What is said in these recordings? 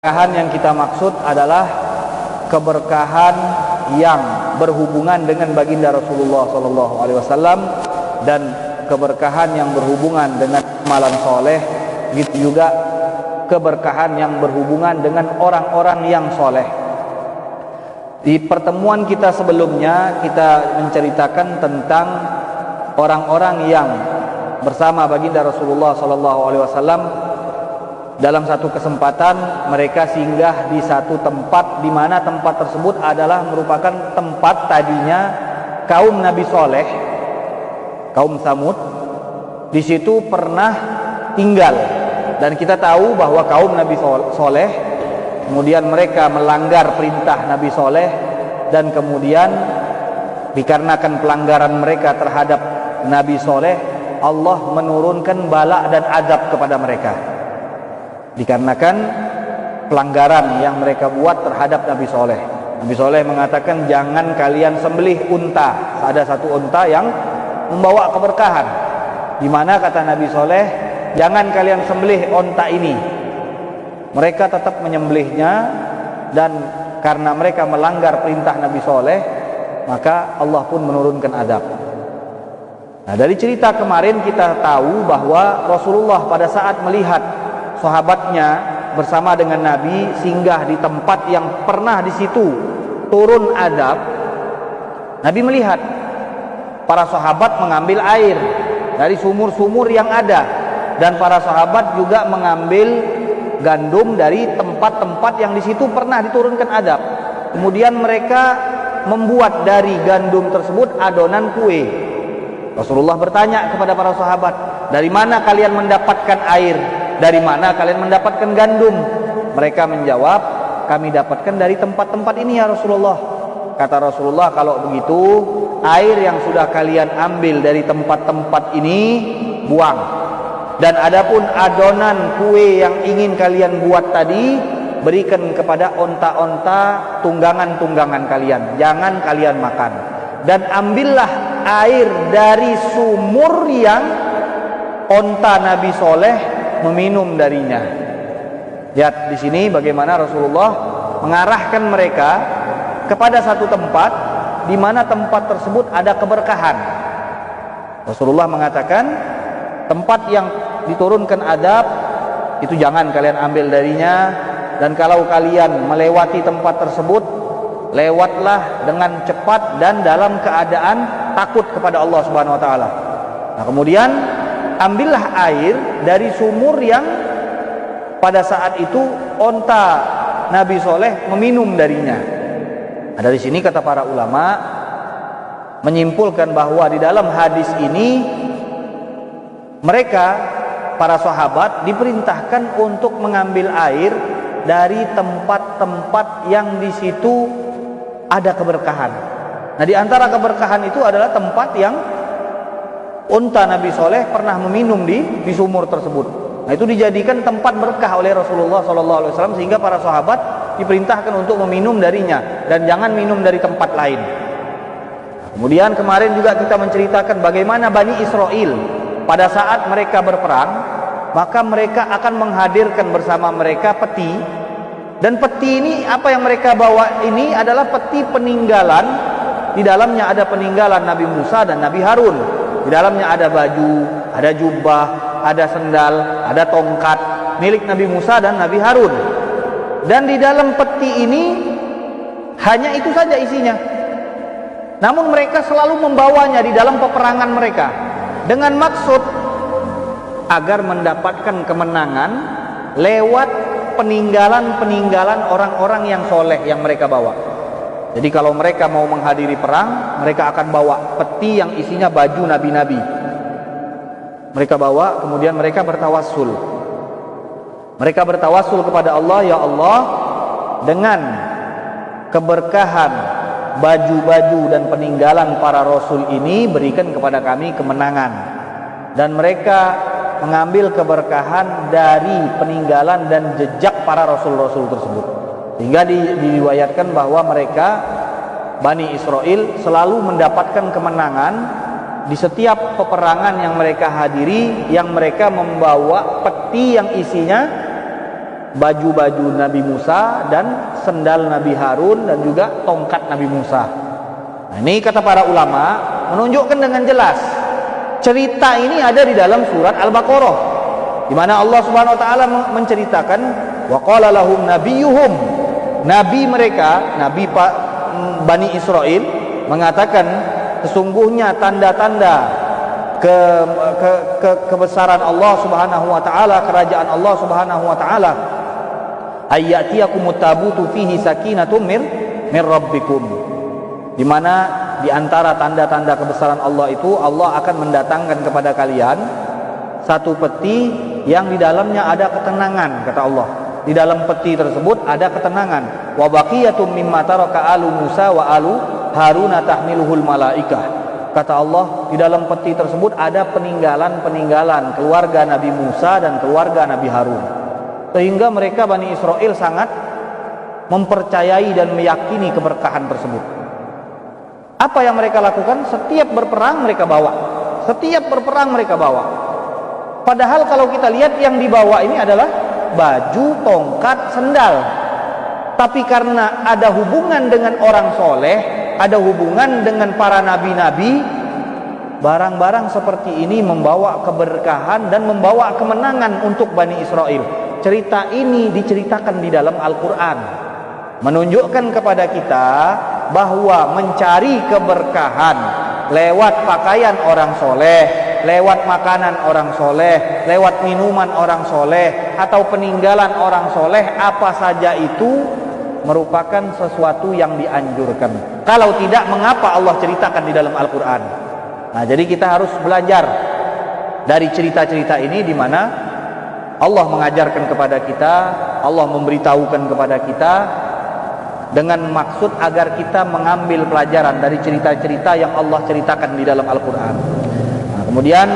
Keberkahan yang kita maksud adalah keberkahan yang berhubungan dengan baginda Rasulullah SAW dan keberkahan yang berhubungan dengan amalan soleh, gitu juga keberkahan yang berhubungan dengan orang-orang yang soleh. Di pertemuan kita sebelumnya kita menceritakan tentang orang-orang yang bersama baginda Rasulullah SAW. Dalam satu kesempatan mereka singgah di satu tempat, di mana tempat tersebut adalah merupakan tempat tadinya kaum Nabi Soleh, kaum Samud. Di situ pernah tinggal, dan kita tahu bahwa kaum Nabi Soleh kemudian mereka melanggar perintah Nabi Soleh, dan kemudian dikarenakan pelanggaran mereka terhadap Nabi Soleh, Allah menurunkan bala dan azab kepada mereka. Dikarenakan pelanggaran yang mereka buat terhadap Nabi Soleh. Nabi Soleh mengatakan, jangan kalian sembelih unta. Ada satu unta yang membawa keberkahan, di mana kata Nabi Soleh, jangan kalian sembelih unta ini. Mereka tetap menyembelihnya, dan karena mereka melanggar perintah Nabi Soleh, maka Allah pun menurunkan azab. Nah, dari cerita kemarin kita tahu bahwa Rasulullah pada saat melihat sahabatnya bersama dengan Nabi singgah di tempat yang pernah di situ turun azab, Nabi melihat para sahabat mengambil air dari sumur-sumur yang ada, dan para sahabat juga mengambil gandum dari tempat-tempat yang di situ pernah diturunkan azab. Kemudian mereka membuat dari gandum tersebut adonan kue. Rasulullah bertanya kepada para sahabat, dari mana kalian mendapatkan air? Dari mana kalian mendapatkan gandum? Mereka menjawab, kami dapatkan dari tempat-tempat ini ya Rasulullah. Kata Rasulullah, kalau begitu air yang sudah kalian ambil dari tempat-tempat ini buang. Dan adapun adonan kue yang ingin kalian buat tadi, berikan kepada onta-onta tunggangan-tunggangan kalian. Jangan kalian makan. Dan ambillah air dari sumur yang onta Nabi Soleh meminum darinya. Lihat di sini bagaimana Rasulullah mengarahkan mereka kepada satu tempat di mana tempat tersebut ada keberkahan. Rasulullah mengatakan, tempat yang diturunkan azab itu jangan kalian ambil darinya, dan kalau kalian melewati tempat tersebut, lewatlah dengan cepat dan dalam keadaan takut kepada Allah Subhanahu wa taala. Nah, kemudian ambillah air dari sumur yang pada saat itu onta Nabi Soleh meminum darinya. Nah, dari sini kata para ulama menyimpulkan bahwa di dalam hadis ini mereka, para sahabat, diperintahkan untuk mengambil air dari tempat-tempat yang di situ ada keberkahan. Nah, di antara keberkahan itu adalah tempat yang unta Nabi Soleh pernah meminum di sumur tersebut. Nah, itu dijadikan tempat berkah oleh Rasulullah SAW, sehingga para sahabat diperintahkan untuk meminum darinya dan jangan minum dari tempat lain. Kemudian kemarin juga kita menceritakan bagaimana Bani Israel pada saat mereka berperang, maka mereka akan menghadirkan bersama mereka peti, dan peti ini apa yang mereka bawa ini adalah peti peninggalan. Di dalamnya ada peninggalan Nabi Musa dan Nabi Harun. Di dalamnya ada baju, ada jubah, ada sendal, ada tongkat milik Nabi Musa dan Nabi Harun. Dan di dalam peti ini hanya itu saja isinya. Namun mereka selalu membawanya di dalam peperangan mereka dengan maksud agar mendapatkan kemenangan lewat peninggalan-peninggalan orang-orang yang soleh yang mereka bawa. Jadi kalau mereka mau menghadiri perang, mereka akan bawa peti yang isinya baju nabi-nabi. Mereka bawa, kemudian mereka bertawassul. Mereka bertawassul kepada Allah, ya Allah, dengan keberkahan baju-baju dan peninggalan para rasul ini, berikan kepada kami kemenangan. Dan mereka mengambil keberkahan dari peninggalan dan jejak para rasul-rasul tersebut. Sehingga diriwayatkan bahwa mereka, Bani Israel, selalu mendapatkan kemenangan di setiap peperangan yang mereka hadiri, yang mereka membawa peti yang isinya baju-baju Nabi Musa dan sendal Nabi Harun dan juga tongkat Nabi Musa. Nah, ini kata para ulama menunjukkan dengan jelas cerita ini ada di dalam surat Al-Baqarah, di mana Allah Subhanahu wa taala menceritakan wa qala lahum nabiyuhum, nabi mereka, nabi Bani Israel mengatakan sesungguhnya tanda-tanda kebesaran Allah Subhanahu wa taala, kerajaan Allah Subhanahu wa taala, ayyatiyakumut tabutu fihi sakinatun mir rabbikum, di mana di antara tanda-tanda kebesaran Allah itu Allah akan mendatangkan kepada kalian satu peti yang di dalamnya ada ketenangan, kata Allah. Di dalam peti tersebut ada ketenangan. Wa baqiyatum mimma taraka alu Musa wa alu Haruna tahmiluhul malaikah. Kata Allah, di dalam peti tersebut ada peninggalan-peninggalan keluarga Nabi Musa dan keluarga Nabi Harun. Sehingga mereka Bani Israel sangat mempercayai dan meyakini keberkahan tersebut. Apa yang mereka lakukan? Setiap berperang mereka bawa. Setiap berperang mereka bawa. Padahal kalau kita lihat yang dibawa ini adalah baju, tongkat, sendal. Tapi karena ada hubungan dengan orang soleh, ada hubungan dengan para nabi-nabi, barang-barang seperti ini membawa keberkahan dan membawa kemenangan untuk Bani Israel. Cerita ini diceritakan di dalam Al-Quran, menunjukkan kepada kita bahwa mencari keberkahan lewat pakaian orang soleh, lewat makanan orang soleh, lewat minuman orang soleh, atau peninggalan orang soleh, apa saja itu merupakan sesuatu yang dianjurkan. Kalau tidak, mengapa Allah ceritakan di dalam Al-Quran? Nah, jadi kita harus belajar dari cerita-cerita ini, di mana Allah mengajarkan kepada kita, Allah memberitahukan kepada kita dengan maksud agar kita mengambil pelajaran dari cerita-cerita yang Allah ceritakan di dalam Al-Quran. Nah, kemudian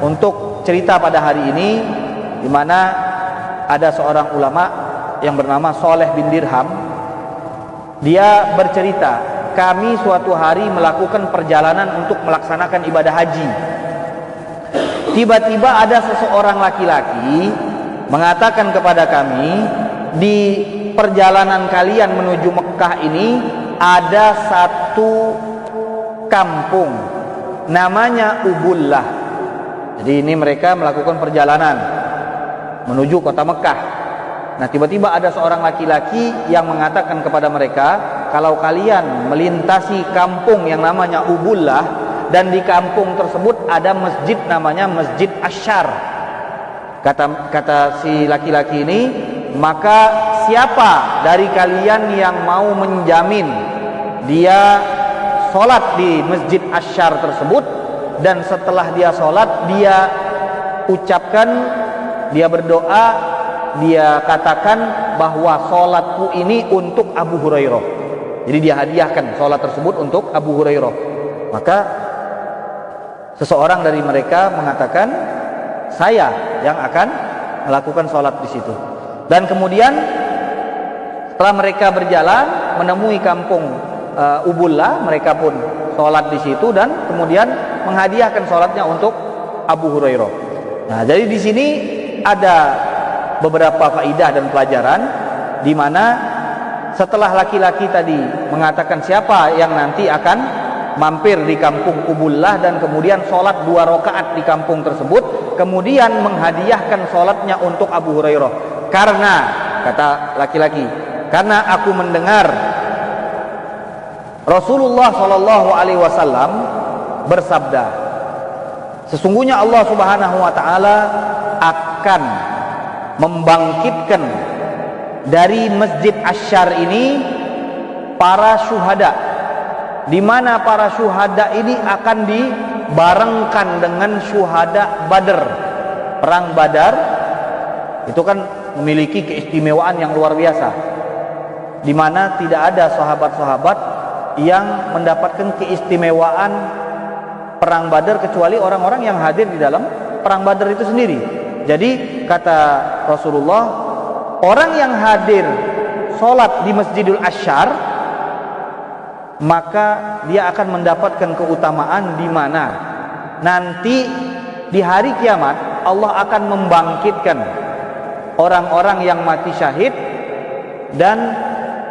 untuk cerita pada hari ini, di mana ada seorang ulama yang bernama Saleh bin Dirham. Dia bercerita, kami suatu hari melakukan perjalanan untuk melaksanakan ibadah haji. Tiba-tiba ada seseorang laki-laki mengatakan kepada kami, di perjalanan kalian menuju Mekah ini ada satu kampung namanya Ubullah. Jadi ini mereka melakukan perjalanan menuju kota Mekah. Nah, tiba-tiba ada seorang laki-laki yang mengatakan kepada mereka, kalau kalian melintasi kampung yang namanya Ubullah, dan di kampung tersebut ada masjid namanya Masjid Asyar. Kata si laki-laki ini, maka siapa dari kalian yang mau menjamin dia sholat di Masjid Asyar tersebut, dan setelah dia sholat dia ucapkan, dia berdoa, dia katakan bahwa sholatku ini untuk Abu Hurairah. Jadi dia hadiahkan sholat tersebut untuk Abu Hurairah. Maka seseorang dari mereka mengatakan, saya yang akan melakukan sholat di situ. Dan kemudian setelah mereka berjalan menemui kampung Ubullah, mereka pun sholat di situ dan kemudian menghadiahkan sholatnya untuk Abu Hurairah. Nah, jadi di sini ada beberapa faidah dan pelajaran, di mana setelah laki-laki tadi mengatakan siapa yang nanti akan mampir di kampung Ubullah dan kemudian sholat 2 rakaat di kampung tersebut, kemudian menghadiahkan sholatnya untuk Abu Hurairah. Karena, kata laki-laki, karena aku mendengar Rasulullah SAW bersabda, sesungguhnya Allah Subhanahu wa taala akan membangkitkan dari Masjid Asyar ini para syuhada, di mana para syuhada ini akan dibarengkan dengan syuhada Badar. Perang Badar itu kan memiliki keistimewaan yang luar biasa, di mana tidak ada sahabat-sahabat yang mendapatkan keistimewaan perang Badar kecuali orang-orang yang hadir di dalam perang Badar itu sendiri. Jadi kata Rasulullah, orang yang hadir sholat di Masjidul Asyar, maka dia akan mendapatkan keutamaan, di mana nanti di hari kiamat Allah akan membangkitkan orang-orang yang mati syahid, dan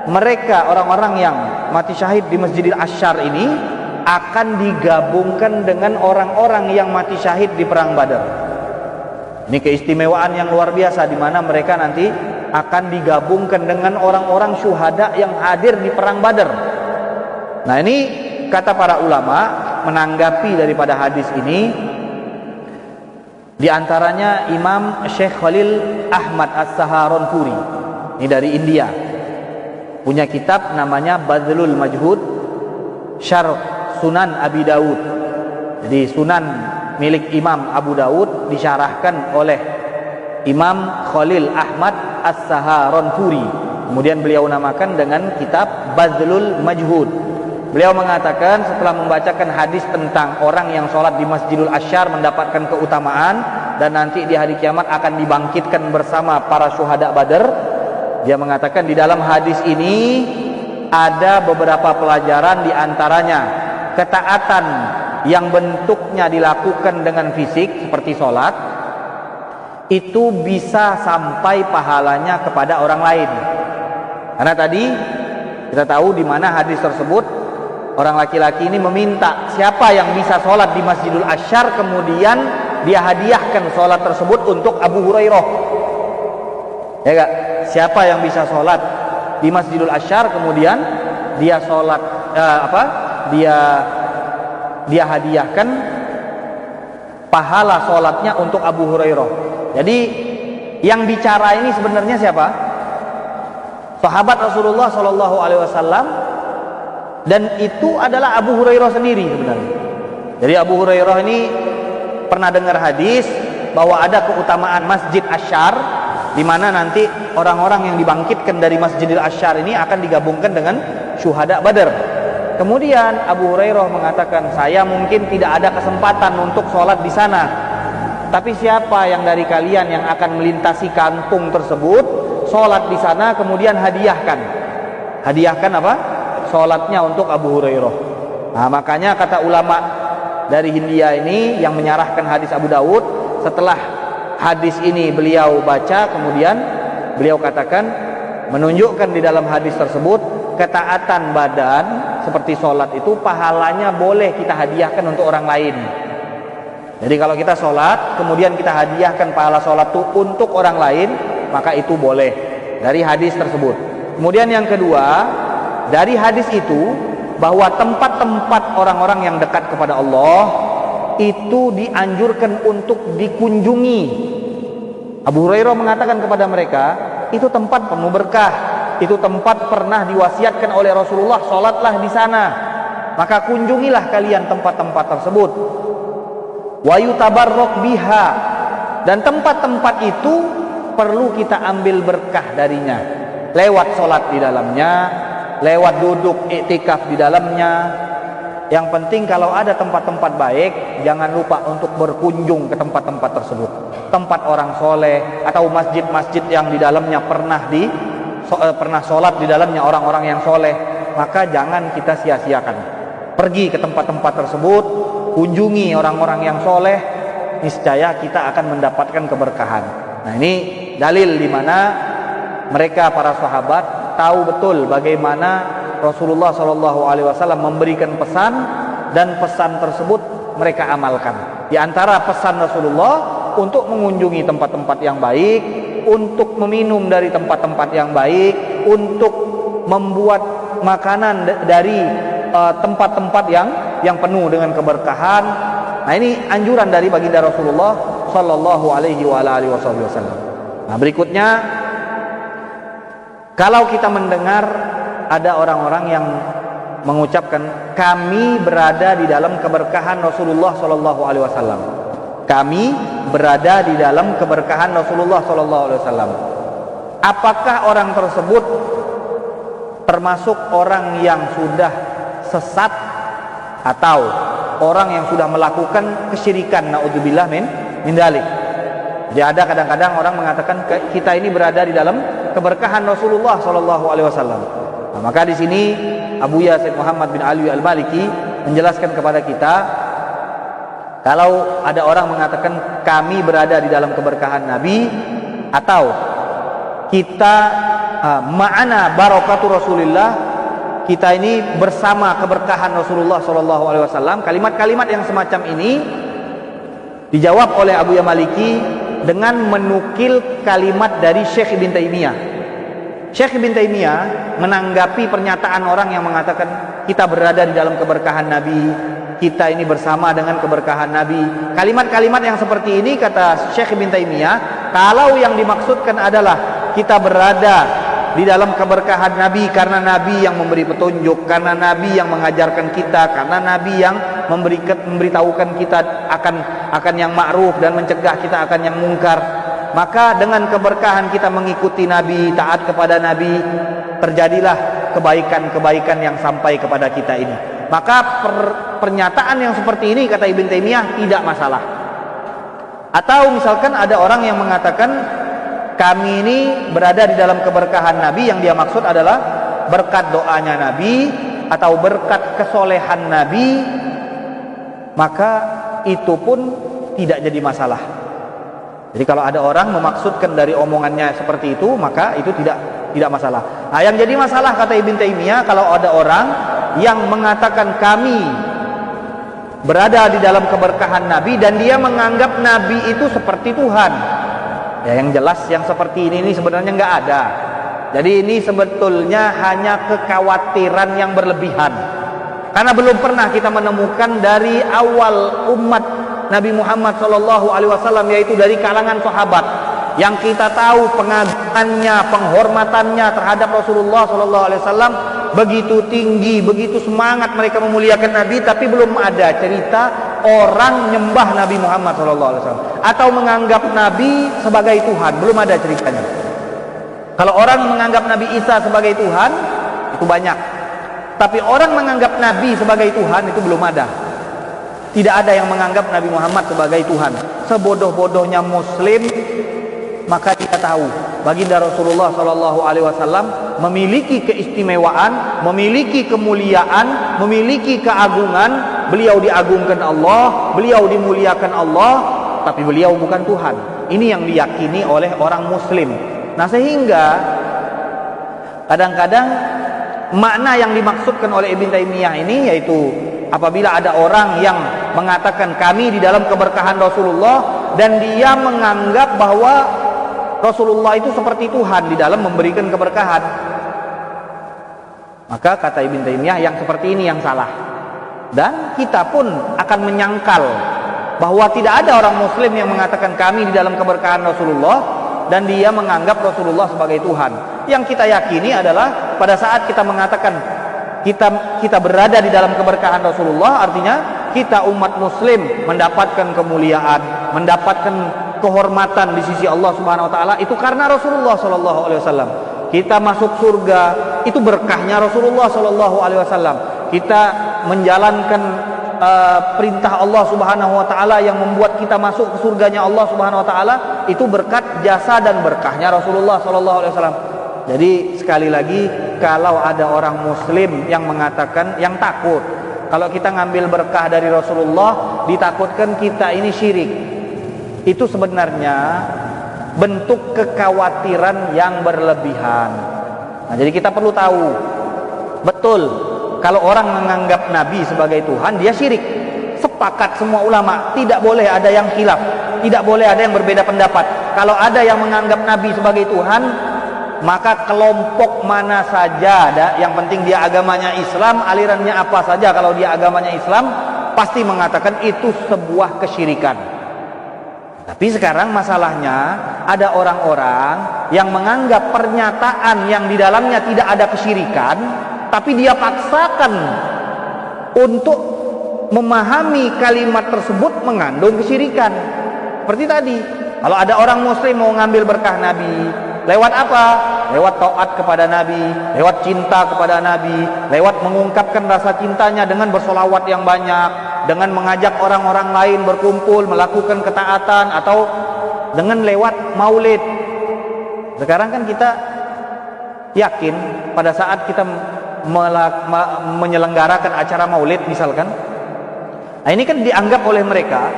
mereka orang-orang yang mati syahid di Masjidil Asyar ini akan digabungkan dengan orang-orang yang mati syahid di perang Badar. Ini keistimewaan yang luar biasa, di mana mereka nanti akan digabungkan dengan orang-orang syuhada yang hadir di perang Badar. Nah, ini kata para ulama menanggapi daripada hadis ini, di antaranya Imam Syekh Khalil Ahmad As-Saharanpuri, ini dari India, punya kitab namanya Badlul Majhud Syarh Sunan Abi Dawud. Jadi Sunan milik Imam Abu Dawud disyarahkan oleh Imam Khalil Ahmad As-Saharanpuri. Kemudian beliau namakan dengan kitab Badlul Majhud. Beliau mengatakan setelah membacakan hadis tentang orang yang sholat di Masjidul Asyar mendapatkan keutamaan dan nanti di hari kiamat akan dibangkitkan bersama para syuhada Badar, dia mengatakan di dalam hadis ini ada beberapa pelajaran, di antaranya ketaatan yang bentuknya dilakukan dengan fisik seperti sholat itu bisa sampai pahalanya kepada orang lain. Karena tadi kita tahu di mana hadis tersebut orang laki-laki ini meminta siapa yang bisa sholat di Masjidul Asyar, kemudian dia hadiahkan sholat tersebut untuk Abu Hurairah. Ya gak? Siapa yang bisa sholat di Masjidul Asyar, kemudian dia sholat dia hadiahkan pahala sholatnya untuk Abu Hurairah. Jadi yang bicara ini sebenarnya siapa? Sahabat Rasulullah Shallallahu Alaihi Wasallam. Dan itu adalah Abu Hurairah sendiri sebenarnya. Jadi Abu Hurairah ini pernah dengar hadis bahwa ada keutamaan Masjid Asyar, di mana nanti orang-orang yang dibangkitkan dari Masjidil Asyar ini akan digabungkan dengan syuhada Badar. Kemudian Abu Hurairah mengatakan, saya mungkin tidak ada kesempatan untuk sholat di sana, tapi siapa yang dari kalian yang akan melintasi kampung tersebut, sholat di sana, kemudian hadiahkan apa? Sholatnya untuk Abu Hurairah. Nah, makanya kata ulama dari Hindia ini yang menyarahkan hadis Abu Dawud, setelah hadis ini beliau baca, kemudian beliau katakan menunjukkan di dalam hadis tersebut ketaatan badan seperti sholat itu pahalanya boleh kita hadiahkan untuk orang lain. Jadi kalau kita sholat kemudian kita hadiahkan pahala sholat itu untuk orang lain, maka itu boleh dari hadis tersebut. Kemudian yang kedua, dari hadis itu bahwa tempat-tempat orang-orang yang dekat kepada Allah itu dianjurkan untuk dikunjungi. Abu Hurairah mengatakan kepada mereka, itu tempat penuh berkah, itu tempat pernah diwasiatkan oleh Rasulullah, sholatlah di sana, maka kunjungilah kalian tempat-tempat tersebut. Wa yutabarrak biha, dan tempat-tempat itu perlu kita ambil berkah darinya, lewat sholat di dalamnya, lewat duduk iktikaf di dalamnya. Yang penting kalau ada tempat-tempat baik, jangan lupa untuk berkunjung ke tempat-tempat tersebut. Tempat orang soleh atau masjid-masjid yang di dalamnya pernah sholat di dalamnya orang-orang yang soleh, maka jangan kita sia-siakan. Pergi ke tempat-tempat tersebut, kunjungi orang-orang yang soleh, niscaya kita akan mendapatkan keberkahan. Nah, ini dalil di mana mereka para sahabat tahu betul bagaimana Rasulullah SAW memberikan pesan, dan pesan tersebut mereka amalkan. Di antara pesan Rasulullah untuk mengunjungi tempat-tempat yang baik, untuk meminum dari tempat-tempat yang baik, untuk membuat makanan dari tempat-tempat yang penuh dengan keberkahan. Nah, ini anjuran dari baginda Rasulullah SAW. Nah, berikutnya, kalau kita mendengar ada orang-orang yang mengucapkan kami berada di dalam keberkahan Rasulullah SAW, kami berada di dalam keberkahan Rasulullah SAW, apakah orang tersebut termasuk orang yang sudah sesat atau orang yang sudah melakukan kesyirikan? Naudzubillah min dzalik. Jadi ada kadang-kadang orang mengatakan kita ini berada di dalam keberkahan Rasulullah SAW. Nah, maka di sini Abu Yasin Muhammad bin Ali Al-Maliki menjelaskan kepada kita, kalau ada orang mengatakan kami berada di dalam keberkahan Nabi, atau kita ma'ana barakatu Rasulillah, kita ini bersama keberkahan Rasulullah sallallahu alaihi wasallam. Kalimat-kalimat yang semacam ini dijawab oleh Abu Ya Maliki dengan menukil kalimat dari Syekh Ibn Taimiyah. Syekh Ibn Taimiyah menanggapi pernyataan orang yang mengatakan kita berada di dalam keberkahan Nabi, kita ini bersama dengan keberkahan Nabi. Kalimat-kalimat yang seperti ini, kata Syekh Ibn Taimiyah, kalau yang dimaksudkan adalah kita berada di dalam keberkahan Nabi karena Nabi yang memberi petunjuk, karena Nabi yang mengajarkan kita, karena Nabi yang memberitahukan kita akan yang ma'ruf dan mencegah kita akan yang mungkar, maka dengan keberkahan kita mengikuti Nabi, taat kepada Nabi, terjadilah kebaikan-kebaikan yang sampai kepada kita ini. Maka pernyataan yang seperti ini, kata Ibn Taimiyah, tidak masalah. Atau misalkan ada orang yang mengatakan kami ini berada di dalam keberkahan Nabi, yang dia maksud adalah berkat doanya Nabi atau berkat kesolehan Nabi, maka itu pun tidak jadi masalah. Jadi kalau ada orang memaksudkan dari omongannya seperti itu, maka itu tidak masalah. Nah, yang jadi masalah, kata Ibn Taimiyah, kalau ada orang yang mengatakan kami berada di dalam keberkahan Nabi dan dia menganggap Nabi itu seperti Tuhan. Ya, yang jelas yang seperti ini sebenarnya nggak ada. Jadi ini sebetulnya hanya kekhawatiran yang berlebihan. Karena belum pernah kita menemukan dari awal umat Nabi Muhammad SAW, yaitu dari kalangan sahabat, yang kita tahu pengagungannya, penghormatannya terhadap Rasulullah SAW begitu tinggi, begitu semangat mereka memuliakan Nabi, tapi belum ada cerita orang nyembah Nabi Muhammad SAW atau menganggap Nabi sebagai Tuhan. Belum ada ceritanya. Kalau orang menganggap Nabi Isa sebagai Tuhan, itu banyak. Tapi orang menganggap Nabi sebagai Tuhan, itu belum ada. Tidak ada yang menganggap Nabi Muhammad sebagai Tuhan. Sebodoh-bodohnya Muslim, maka kita tahu baginda Rasulullah SAW memiliki keistimewaan, memiliki kemuliaan, memiliki keagungan. Beliau diagungkan Allah, beliau dimuliakan Allah, tapi beliau bukan Tuhan. Ini yang diyakini oleh orang Muslim. Nah, sehingga kadang-kadang makna yang dimaksudkan oleh Ibn Taimiyah ini, yaitu apabila ada orang yang mengatakan kami di dalam keberkahan Rasulullah dan dia menganggap bahwa Rasulullah itu seperti Tuhan di dalam memberikan keberkahan, maka kata Ibn Taimiyah yang seperti ini yang salah. Dan kita pun akan menyangkal bahwa tidak ada orang Muslim yang mengatakan kami di dalam keberkahan Rasulullah dan dia menganggap Rasulullah sebagai Tuhan. Yang kita yakini adalah pada saat kita mengatakan kita berada di dalam keberkahan Rasulullah, artinya kita umat Muslim mendapatkan kemuliaan, mendapatkan kehormatan di sisi Allah Subhanahu Wa Taala itu karena Rasulullah Sallallahu Alaihi Wasallam. Kita masuk surga itu berkahnya Rasulullah Sallallahu Alaihi Wasallam. Kita menjalankan perintah Allah Subhanahu Wa Taala yang membuat kita masuk ke surganya Allah Subhanahu Wa Taala itu berkat jasa dan berkahnya Rasulullah Sallallahu Alaihi Wasallam. Jadi sekali lagi, kalau ada orang Muslim yang mengatakan, yang takut kalau kita ngambil berkah dari Rasulullah, ditakutkan kita ini syirik, itu sebenarnya bentuk kekhawatiran yang berlebihan. Nah, jadi kita perlu tahu betul, kalau orang menganggap Nabi sebagai Tuhan, dia syirik. Sepakat semua ulama, tidak boleh ada yang khilaf, tidak boleh ada yang berbeda pendapat. Kalau ada yang menganggap Nabi sebagai Tuhan, maka kelompok mana saja, yang penting dia agamanya Islam, alirannya apa saja, kalau dia agamanya Islam, pasti mengatakan itu sebuah kesyirikan. Tapi sekarang masalahnya ada orang-orang yang menganggap pernyataan yang di dalamnya tidak ada kesyirikan, tapi dia paksakan untuk memahami kalimat tersebut mengandung kesyirikan. Seperti tadi, kalau ada orang Muslim mau ngambil berkah Nabi, lewat apa? Lewat taat kepada Nabi, lewat cinta kepada Nabi, lewat mengungkapkan rasa cintanya dengan bersolawat yang banyak, dengan mengajak orang-orang lain berkumpul melakukan ketaatan, atau dengan lewat maulid. Sekarang kan kita yakin pada saat kita menyelenggarakan acara maulid misalkan, nah ini kan dianggap oleh mereka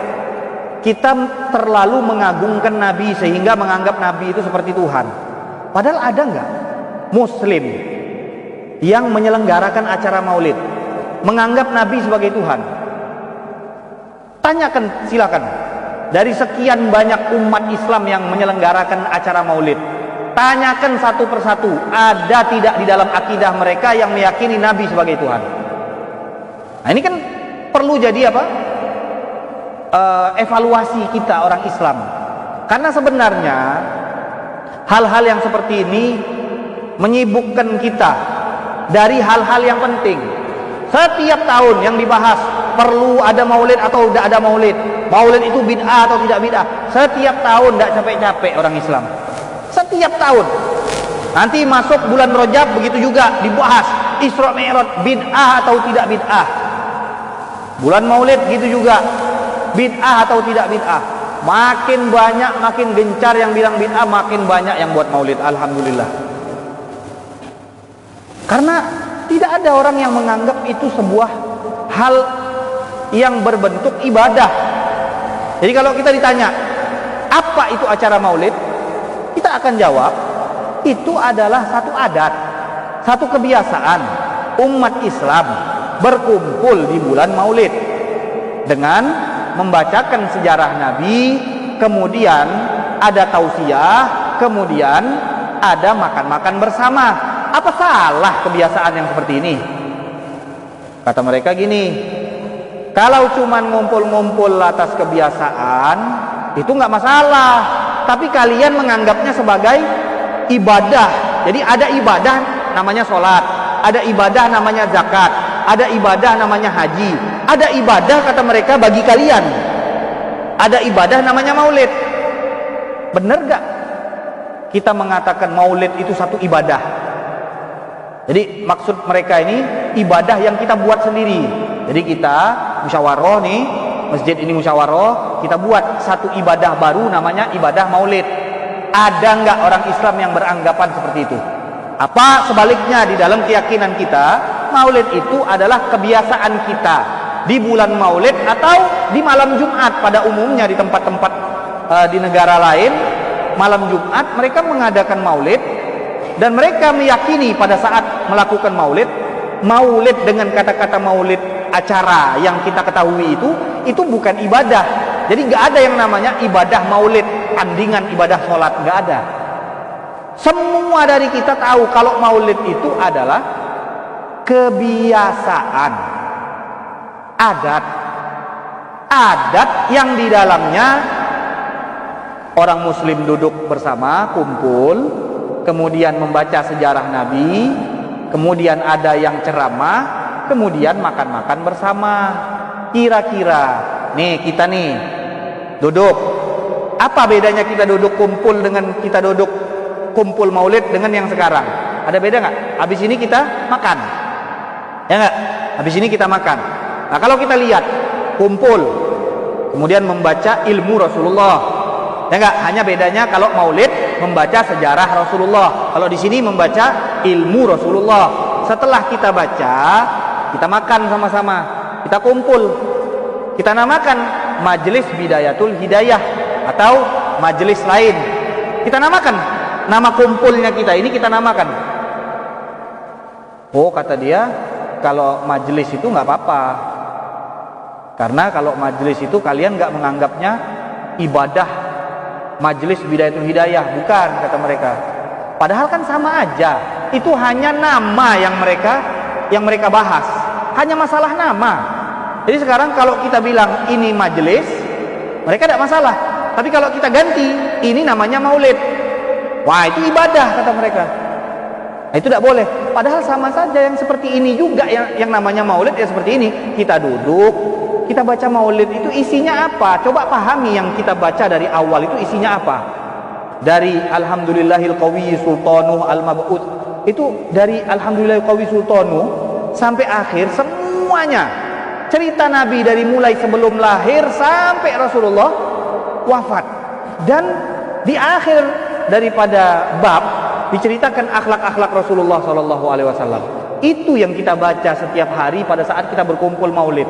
kita terlalu mengagungkan Nabi sehingga menganggap Nabi itu seperti Tuhan. Padahal ada nggak Muslim yang menyelenggarakan acara maulid, menganggap Nabi sebagai Tuhan? Tanyakan, silakan. Dari sekian banyak umat Islam yang menyelenggarakan acara maulid, tanyakan satu persatu, ada tidak di dalam akidah mereka yang meyakini Nabi sebagai Tuhan? Nah, ini kan perlu jadi apa? Evaluasi kita orang Islam. Karena sebenarnya hal-hal yang seperti ini menyibukkan kita dari hal-hal yang penting. Setiap tahun yang dibahas, perlu ada maulid atau tidak ada maulid, maulid itu bid'ah atau tidak bid'ah. Setiap tahun tidak capek-capek orang Islam. Setiap tahun. Nanti masuk bulan Rajab begitu juga dibahas Isra Mi'raj, bid'ah atau tidak bid'ah. Bulan Maulid gitu juga, bid'ah atau tidak bid'ah. Makin banyak, makin gencar yang bilang bid'ah, makin banyak yang buat maulid. Alhamdulillah. Karena tidak ada orang yang menganggap itu sebuah hal yang berbentuk ibadah. Jadi kalau kita ditanya, apa itu acara maulid? Kita akan jawab, itu adalah satu adat, satu kebiasaan umat Islam berkumpul di bulan maulid dengan membacakan sejarah Nabi, kemudian ada tausiah, kemudian ada makan-makan bersama. Apa salah kebiasaan yang seperti ini? Kata mereka gini, kalau cuma ngumpul-ngumpul atas kebiasaan itu nggak masalah, tapi kalian menganggapnya sebagai ibadah. Jadi ada ibadah namanya sholat, ada ibadah namanya zakat, ada ibadah namanya haji, ada ibadah kata mereka bagi kalian, ada ibadah namanya maulid. Benar gak kita mengatakan maulid itu satu ibadah? Jadi maksud mereka ini ibadah yang kita buat sendiri. Jadi kita musyawarah nih, masjid ini musyawarah, kita buat satu ibadah baru namanya ibadah maulid. Ada nggak orang Islam yang beranggapan seperti itu? Apa sebaliknya di dalam keyakinan kita, maulid itu adalah kebiasaan kita di bulan maulid atau di malam Jumat pada umumnya di tempat-tempat di negara lain, malam Jumat mereka mengadakan maulid dan mereka meyakini pada saat melakukan maulid dengan kata-kata maulid acara yang kita ketahui itu bukan ibadah. Jadi nggak ada yang namanya ibadah maulid tandingan ibadah sholat, nggak ada. Semua dari kita tahu kalau maulid itu adalah kebiasaan, adat yang di dalamnya orang muslim duduk bersama, kumpul, kemudian membaca sejarah Nabi, kemudian ada yang ceramah, kemudian makan-makan bersama. Kira-kira nih kita nih duduk, apa bedanya kita duduk kumpul dengan kita duduk kumpul maulid dengan yang sekarang? Ada beda nggak? Habis ini kita makan, ya nggak? Habis ini kita makan. Nah kalau kita lihat kumpul, kemudian membaca ilmu Rasulullah, ya nggak? Hanya bedanya kalau maulid membaca sejarah Rasulullah, kalau di sini membaca ilmu Rasulullah. Setelah kita baca, kita makan sama-sama, kita kumpul, kita namakan majelis Bidayatul Hidayah atau majelis lain. Kita namakan nama kumpulnya kita ini, kita namakan. Oh kata dia, kalau majelis itu nggak apa-apa, karena kalau majelis itu kalian nggak menganggapnya ibadah majelis Bidayatul Hidayah, bukan kata mereka. Padahal kan sama aja, itu hanya nama yang mereka bahas, hanya masalah nama. Jadi sekarang kalau kita bilang ini majelis, mereka tidak masalah. Tapi kalau kita ganti, ini namanya maulid, wah itu ibadah kata mereka. Nah, itu tidak boleh. Padahal sama saja yang seperti ini juga, yang namanya maulid ya seperti ini. Kita duduk, kita baca maulid itu isinya apa? Coba pahami yang kita baca dari awal itu isinya apa? Dari Alhamdulillahil Qawi Sultanuh Al-Mab'ud, itu dari Alhamdulillahil Qawi Sultanuh sampai akhir semuanya cerita Nabi dari mulai sebelum lahir sampai Rasulullah wafat. Dan di akhir daripada bab diceritakan akhlak-akhlak Rasulullah SAW. Itu yang kita baca setiap hari pada saat kita berkumpul maulid.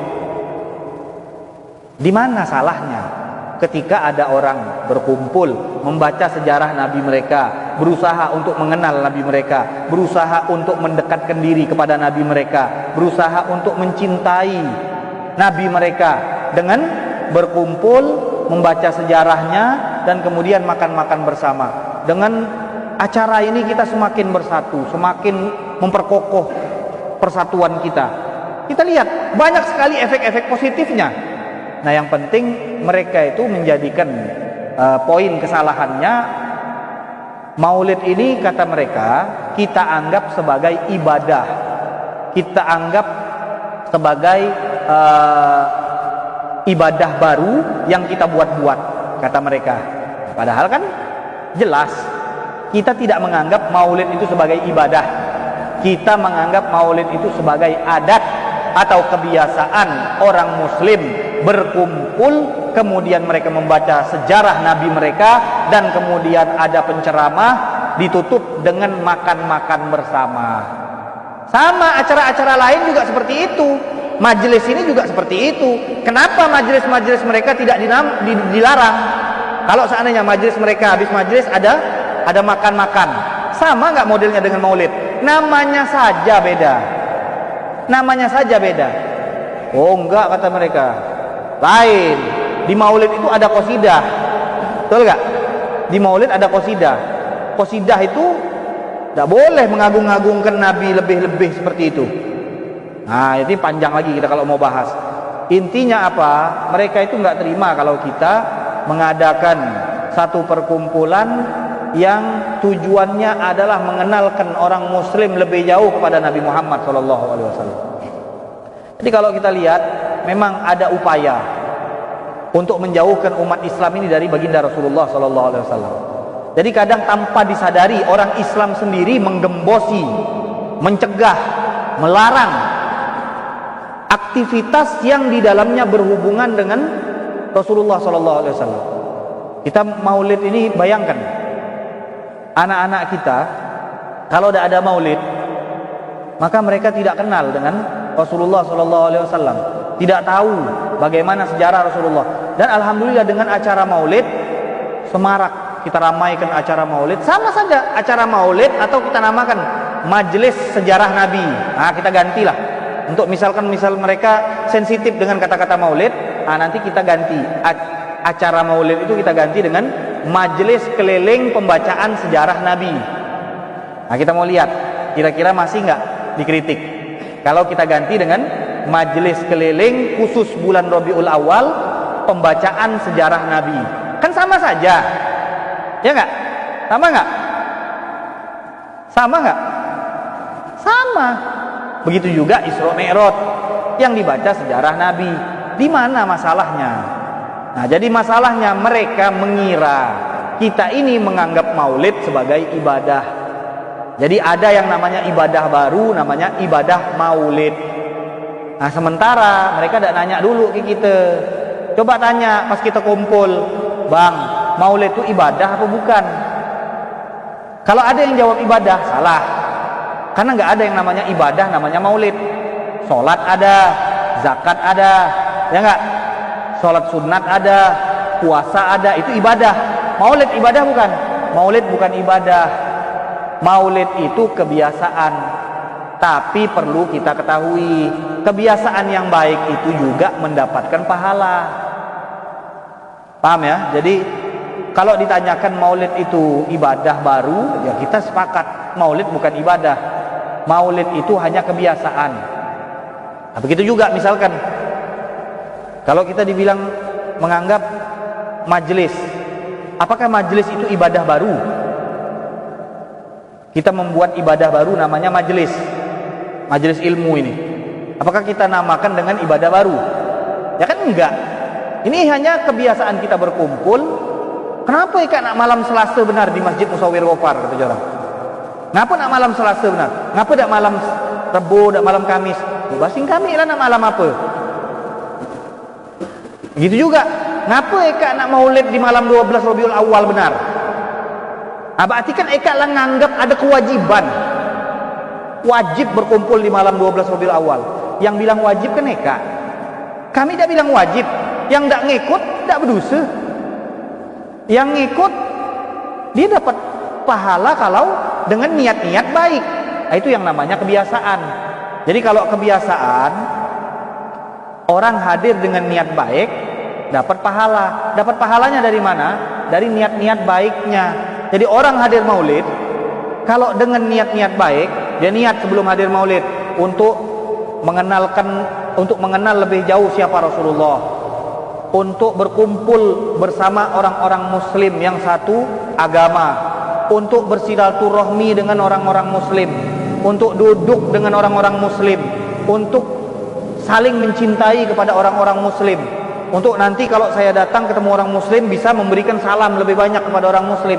Di mana salahnya ketika ada orang berkumpul membaca sejarah Nabi mereka, berusaha untuk mengenal Nabi mereka, berusaha untuk mendekatkan diri kepada Nabi mereka, berusaha untuk mencintai Nabi mereka dengan berkumpul, membaca sejarahnya, dan kemudian makan-makan bersama. Dengan acara ini kita semakin bersatu, semakin memperkokoh persatuan kita. Kita lihat banyak sekali efek-efek positifnya. Nah, yang penting mereka itu menjadikan poin kesalahannya, Maulid ini kata mereka kita anggap sebagai ibadah, kita anggap sebagai ibadah baru yang kita buat-buat, kata mereka. Padahal kan jelas kita tidak menganggap Maulid itu sebagai ibadah. Kita menganggap Maulid itu sebagai adat atau kebiasaan orang muslim berkumpul, kemudian mereka membaca sejarah Nabi mereka, dan kemudian ada penceramah, ditutup dengan makan-makan bersama. Sama acara-acara lain juga seperti itu. Majelis ini juga seperti itu. Kenapa majelis-majelis mereka tidak dilarang? Kalau seandainya majelis mereka habis majelis ada makan-makan, sama nggak modelnya dengan Maulid? Namanya saja beda. Namanya saja beda. Oh enggak, kata mereka. Lain. Di Maulid itu ada qasidah. Betul enggak? Di Maulid ada qasidah. Qasidah itu tidak boleh mengagung-agungkan Nabi lebih-lebih seperti itu. Nah, ini panjang lagi kita kalau mau bahas. Intinya apa? Mereka itu nggak terima kalau kita mengadakan satu perkumpulan yang tujuannya adalah mengenalkan orang muslim lebih jauh kepada Nabi Muhammad SAW. Jadi kalau kita lihat, memang ada upaya untuk menjauhkan umat Islam ini dari baginda Rasulullah SAW. Jadi kadang tanpa disadari orang Islam sendiri menggembosi, mencegah, melarang aktivitas yang di dalamnya berhubungan dengan Rasulullah SAW. Kita Maulid ini, bayangkan anak-anak kita kalau tidak ada Maulid, maka mereka tidak kenal dengan Rasulullah SAW, tidak tahu bagaimana sejarah Rasulullah. Dan alhamdulillah dengan acara Maulid semarak, kita ramaikan acara Maulid. Sama saja acara Maulid atau kita namakan majelis sejarah Nabi. Nah, kita gantilah. Untuk misal mereka sensitif dengan kata-kata Maulid, nanti kita ganti acara Maulid itu, kita ganti dengan majelis keliling pembacaan sejarah Nabi. Nah, kita mau lihat kira-kira masih nggak dikritik kalau kita ganti dengan majelis keliling khusus bulan Rabiul Awal pembacaan sejarah Nabi. Kan sama saja, ya nggak? Sama nggak? Sama nggak? Sama. Begitu juga Isra Mi'raj yang dibaca sejarah Nabi. Di mana masalahnya? Nah, jadi masalahnya mereka mengira kita ini menganggap Maulid sebagai ibadah. Jadi ada yang namanya ibadah baru, namanya ibadah Maulid. Nah, sementara mereka tidak nanya dulu ke kita. Coba tanya pas kita kumpul, Bang, Maulid itu ibadah apa bukan? Kalau ada yang jawab ibadah, salah. Karena nggak ada yang namanya ibadah, namanya Maulid. Sholat ada, zakat ada, ya nggak? Sholat sunat ada, puasa ada, itu ibadah. Maulid ibadah bukan? Maulid bukan ibadah. Maulid itu kebiasaan. Tapi perlu kita ketahui, kebiasaan yang baik itu juga mendapatkan pahala. Paham ya? Jadi kalau ditanyakan Maulid itu ibadah baru, ya kita sepakat Maulid bukan ibadah. Maulid itu hanya kebiasaan. Nah, begitu juga misalkan kalau kita dibilang menganggap majelis, apakah majelis itu ibadah baru? Kita membuat ibadah baru namanya majelis, majelis ilmu ini. Apakah kita namakan dengan ibadah baru? Ya kan enggak. Ini hanya kebiasaan kita berkumpul. Kenapa ikan nak malam Selasa benar di Masjid Musawwir Ghafar, kata orang? Kenapa nak malam Selasa benar? Kenapa tak malam Rebo, tak malam Kamis? Basing kami lah nak malam apa? Begitu juga. Kenapa ikan nak Maulid di malam 12 Rabiul Awal benar? Berarti kan ikan lah nganggap ada kewajiban, wajib berkumpul di malam 12 Rabiul Awal. Yang bilang wajib kan eka. Kami tak bilang wajib. Yang tak ngikut tak berdosa. Yang ngikut dia dapat pahala kalau dengan niat-niat baik. Nah, itu yang namanya kebiasaan. Jadi kalau kebiasaan, orang hadir dengan niat baik dapat pahala. Dapat pahalanya dari mana? Dari niat-niat baiknya. Jadi orang hadir maulid, kalau dengan niat-niat baik, dia niat sebelum hadir maulid untuk mengenal lebih jauh siapa Rasulullah, untuk berkumpul bersama orang-orang muslim yang satu agama, untuk bersilaturahmi dengan orang-orang muslim, untuk duduk dengan orang-orang muslim, untuk saling mencintai kepada orang-orang muslim, untuk nanti kalau saya datang ketemu orang muslim bisa memberikan salam lebih banyak kepada orang muslim.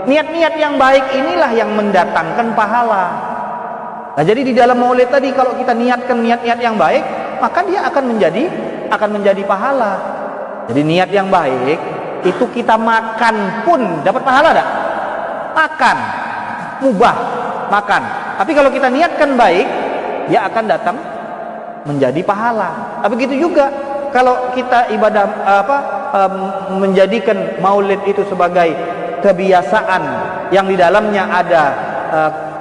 Niat-niat yang baik inilah yang mendatangkan pahala. Nah, jadi di dalam maulid tadi kalau kita niatkan niat-niat yang baik, maka dia akan menjadi pahala. Jadi niat yang baik itu kita makan pun dapat pahala enggak? Makan mubah, makan. Tapi kalau kita niatkan baik, dia akan datang menjadi pahala. Tapi begitu juga kalau kita ibadah menjadikan maulid itu sebagai kebiasaan yang di dalamnya ada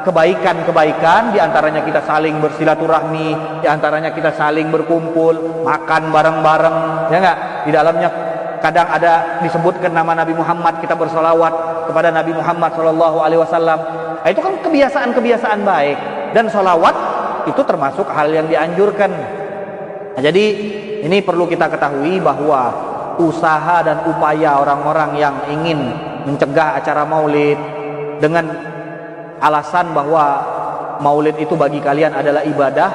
kebaikan-kebaikan, di antaranya kita saling bersilaturahmi, di antaranya kita saling berkumpul, makan bareng-bareng, ya enggak? Di dalamnya kadang ada disebutkan nama Nabi Muhammad, kita bersolawat kepada Nabi Muhammad SAW. Nah, itu kan kebiasaan-kebiasaan baik, dan solawat itu termasuk hal yang dianjurkan. Nah, jadi ini perlu kita ketahui bahwa usaha dan upaya orang-orang yang ingin mencegah acara maulid dengan alasan bahwa maulid itu bagi kalian adalah ibadah,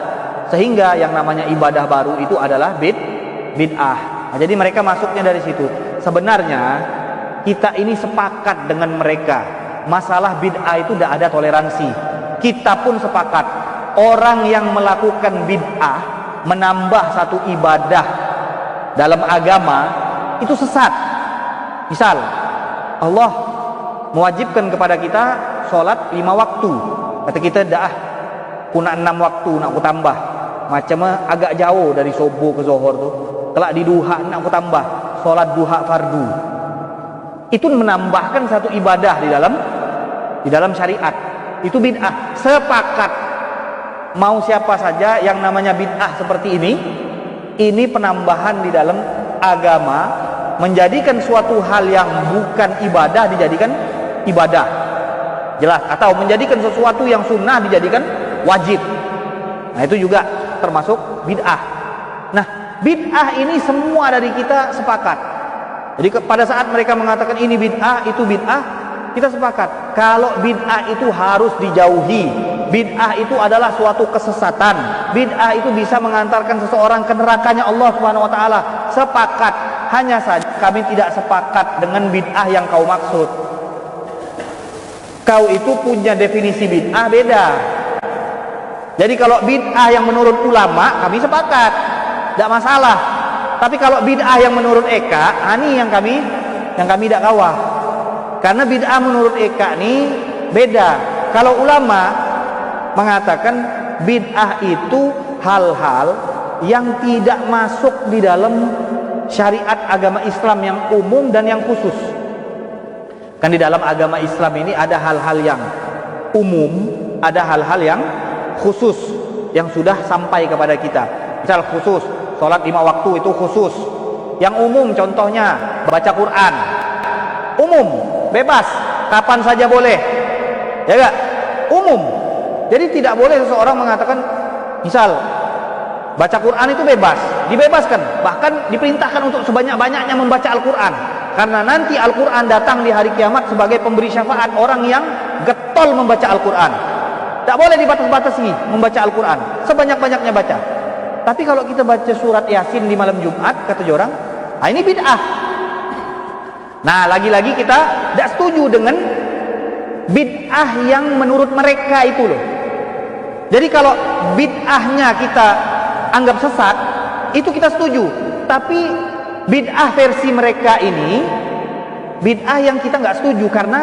sehingga yang namanya ibadah baru itu adalah bid'ah. Nah, jadi mereka masuknya dari situ. Sebenarnya kita ini sepakat dengan mereka, masalah bid'ah itu tidak ada toleransi. Kita pun sepakat, orang yang melakukan bid'ah, menambah satu ibadah dalam agama, itu sesat. Misal Allah mewajibkan kepada kita sholat 5 waktu. Kata kita dah, aku nak 6 waktu nak aku tambah. Macam agak jauh dari subuh ke zuhur tu. Kelak di duha nak aku tambah sholat duha fardu. Itu menambahkan satu ibadah di dalam syariat. Itu bid'ah. Sepakat. Mau siapa saja yang namanya bid'ah seperti ini penambahan di dalam agama, menjadikan suatu hal yang bukan ibadah dijadikan ibadah, jelas, atau menjadikan sesuatu yang sunnah dijadikan wajib. Nah, itu juga termasuk bid'ah. Nah, bid'ah ini semua dari kita sepakat. Jadi pada saat mereka mengatakan ini bid'ah, itu bid'ah, kita sepakat kalau bid'ah itu harus dijauhi. Bid'ah itu adalah suatu kesesatan. Bid'ah itu bisa mengantarkan seseorang ke nerakanya Allah Subhanahu wa taala. Sepakat. Hanya saja kami tidak sepakat dengan bid'ah yang kau maksud. Kau itu punya definisi bid'ah beda. Jadi kalau bid'ah yang menurut ulama kami sepakat, tidak masalah. Tapi kalau bid'ah yang menurut Eka, ini yang kami tidak kawah. Karena bid'ah menurut Eka ini beda. Kalau ulama mengatakan bid'ah itu hal-hal yang tidak masuk di dalam syariat agama Islam yang umum dan yang khusus. Kan di dalam agama Islam ini ada hal-hal yang umum, ada hal-hal yang khusus yang sudah sampai kepada kita. Misal khusus, sholat 5 waktu itu khusus. Yang umum contohnya baca Quran. Umum, bebas, kapan saja boleh. Ya enggak? Umum. Jadi tidak boleh seseorang mengatakan misal baca Quran itu bebas, dibebaskan, bahkan diperintahkan untuk sebanyak-banyaknya membaca Al-Quran, karena nanti Al-Quran datang di hari kiamat sebagai pemberi syafaat orang yang getol membaca Al-Quran. Tak boleh dibatas-batasi membaca Al-Quran, sebanyak-banyaknya baca. Tapi kalau kita baca surat Yasin di malam Jumat, kata orang, ini bid'ah. Nah, lagi-lagi kita tidak setuju dengan bid'ah yang menurut mereka itu loh. Jadi kalau bid'ahnya kita anggap sesat, itu kita setuju. Tapi bid'ah versi mereka ini bid'ah yang kita nggak setuju, karena